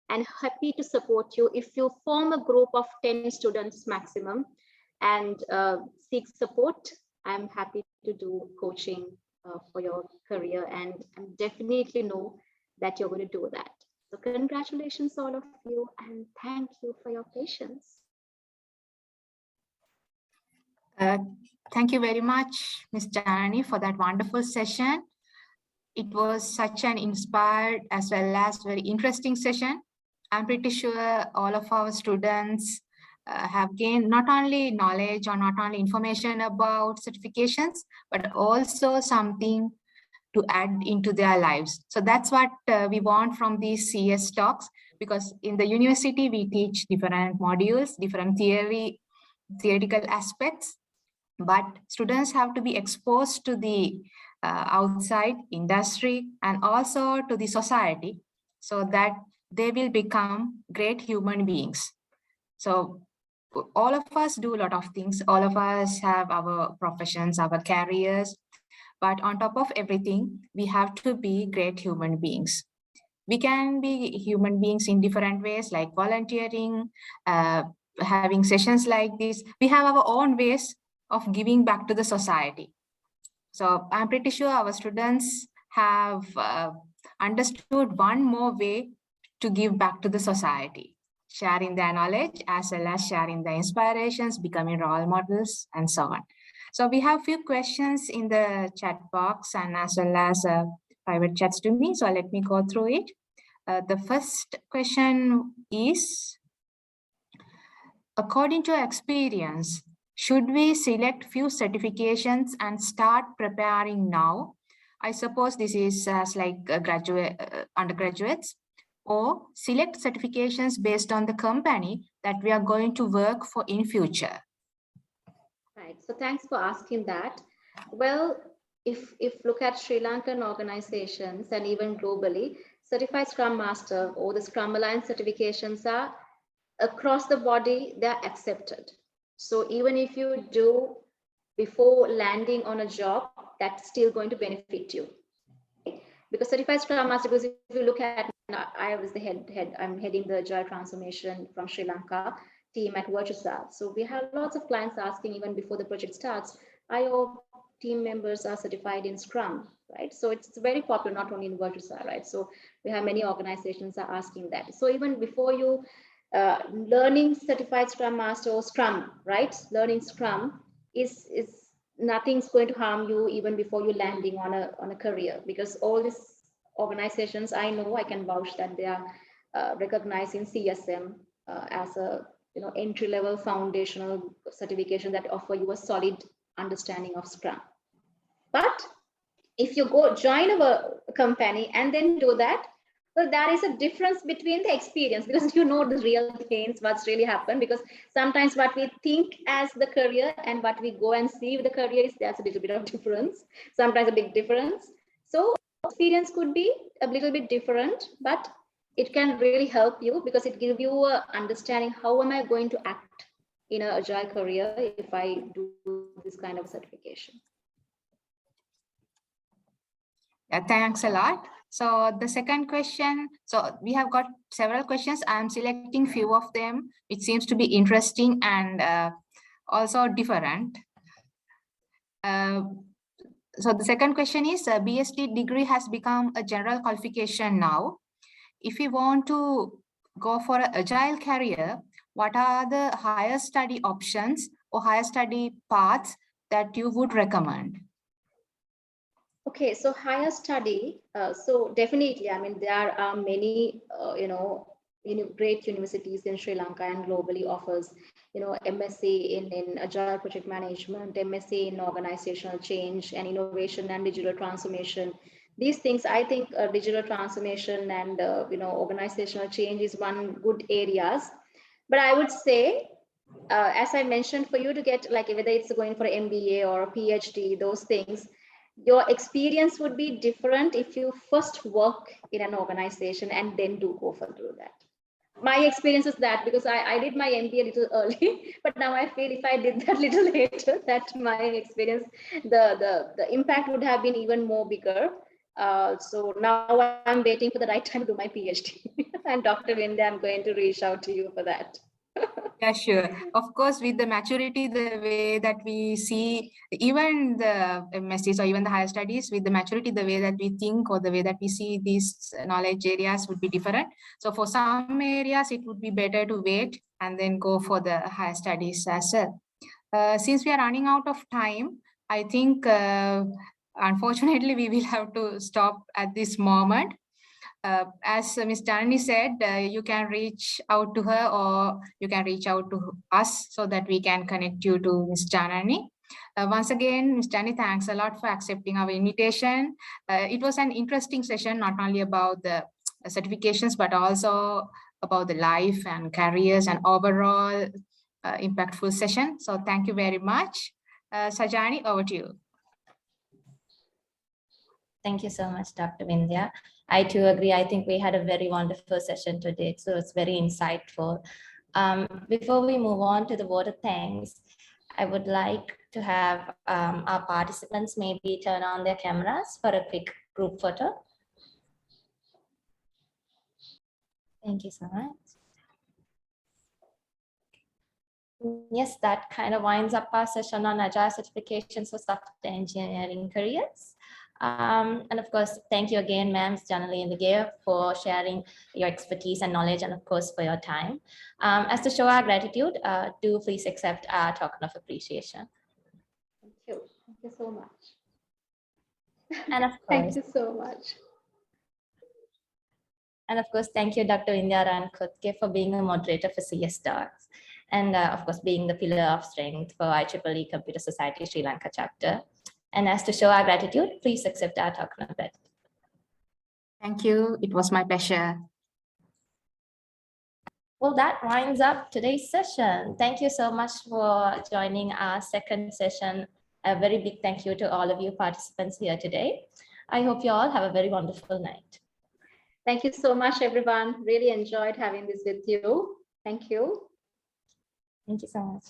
and happy to support you. If you form a group of 10 students maximum and seek support, I'm happy to do coaching for your career, and I definitely know that you're going to do that. So congratulations all of you, and thank you for your patience. Thank you very much, Ms. Janani, for that wonderful session. It was such an inspired as well as very interesting session. I'm pretty sure all of our students have gained not only knowledge or not only information about certifications, but also something to add into their lives. So that's what we want from these CS talks, because in the university, we teach different modules, different theoretical aspects, but students have to be exposed to the outside industry and also to the society so that they will become great human beings. So all of us do a lot of things. All of us have our professions, our careers, But on top of everything, we have to be great human beings. We can be human beings in different ways, like volunteering, having sessions like this. We have our own ways of giving back to the society. So I'm pretty sure our students have understood one more way to give back to the society, sharing their knowledge as well as sharing their inspirations, becoming role models, and so on. So we have a few questions in the chat box and as well as private chats to me. So let me go through it. The first question is, according to experience, should we select few certifications and start preparing now? I suppose this is as like undergraduates, or select certifications based on the company that we are going to work for in future. Right, so thanks for asking that. Well, if look at Sri Lankan organizations and even globally, Certified Scrum Master or the Scrum Alliance certifications are across the body, they're accepted. So even if you do before landing on a job, that's still going to benefit you. Because Certified Scrum Master, because if you look at, I was I'm heading the Agile transformation from Sri Lanka team at Virtusa. So we have lots of clients asking even before the project starts, IO team members are certified in Scrum, right? So it's very popular, not only in Virtusa, right? So we have many organizations are asking that. So even before you learning Certified Scrum Master or Scrum, right? Learning Scrum is nothing's going to harm you even before you landing on a career, because all these organizations, I know, I can vouch that they are recognizing CSM as a entry-level foundational certification that offer you a solid understanding of Scrum. But if you go join a company and then do that, well, there is a difference between the experience, because you know the real pains, what's really happened, because sometimes what we think as the career and what we go and see with the career is there's a little bit of difference, sometimes a big difference. So experience could be a little bit different, but it can really help you because it gives you a understanding, how am I going to act in an agile career if I do this kind of certification. Yeah, thanks a lot. So the second question, so we have got several questions. I'm selecting few of them. It seems to be interesting and also different. So the second question is, BSc degree has become a general qualification now. If we want to go for an agile career, what are the higher study options or higher study paths that you would recommend? Okay, so higher study, so definitely, I mean, there are many, great universities in Sri Lanka and globally offers, MSc in Agile Project Management, MSc in Organizational Change and Innovation and Digital Transformation. These things, I think digital transformation and, organizational change is one good areas. But I would say, as I mentioned, for you to get, like, whether it's going for an MBA or a PhD, those things, your experience would be different if you first work in an organization and then go for that. My experience is that, because I did my MBA a little early, but now I feel if I did that little later, that my experience, the impact would have been even more bigger. So now I'm waiting for the right time to do my PhD. And Dr. Vinda, I'm going to reach out to you for that. Yeah, sure. Of course, with the maturity, the way that we see even the MSCs or even the higher studies, with the maturity, the way that we think or the way that we see these knowledge areas would be different. So for some areas, it would be better to wait and then go for the higher studies as well. Since we are running out of time, I think, unfortunately, we will have to stop at this moment. As Ms. Janani said, you can reach out to her or you can reach out to us so that we can connect you to Ms. Janani. Once again, Ms. Janani, thanks a lot for accepting our invitation. It was an interesting session, not only about the certifications, but also about the life and careers and overall impactful session. So thank you very much. Sajani, over to you. Thank you so much, Dr. Vindya. I too agree. I think we had a very wonderful session today, so it's very insightful. Before we move on to the vote of thanks, I would like to have our participants maybe turn on their cameras for a quick group photo. Thank you so much. Yes, that kind of winds up our session on Agile certifications for software engineering careers. And of course, thank you again, ma'am, Janani and Liyanageis, for sharing your expertise and knowledge, and of course, for your time. As to show our gratitude, do please accept our token of appreciation. Thank you. Thank you so much. And of Thank course, you so much. and of course, thank you, Dr. Indira Rankotke, for being a moderator for CS Talks. And of course, being the pillar of strength for IEEE Computer Society Sri Lanka chapter. And as to show our gratitude, please accept our token of gratitude. Thank you. It was my pleasure. Well, that winds up today's session. Thank you so much for joining our second session. A very big thank you to all of you participants here today. I hope you all have a very wonderful night. Thank you so much, everyone. Really enjoyed having this with you. Thank you. Thank you so much.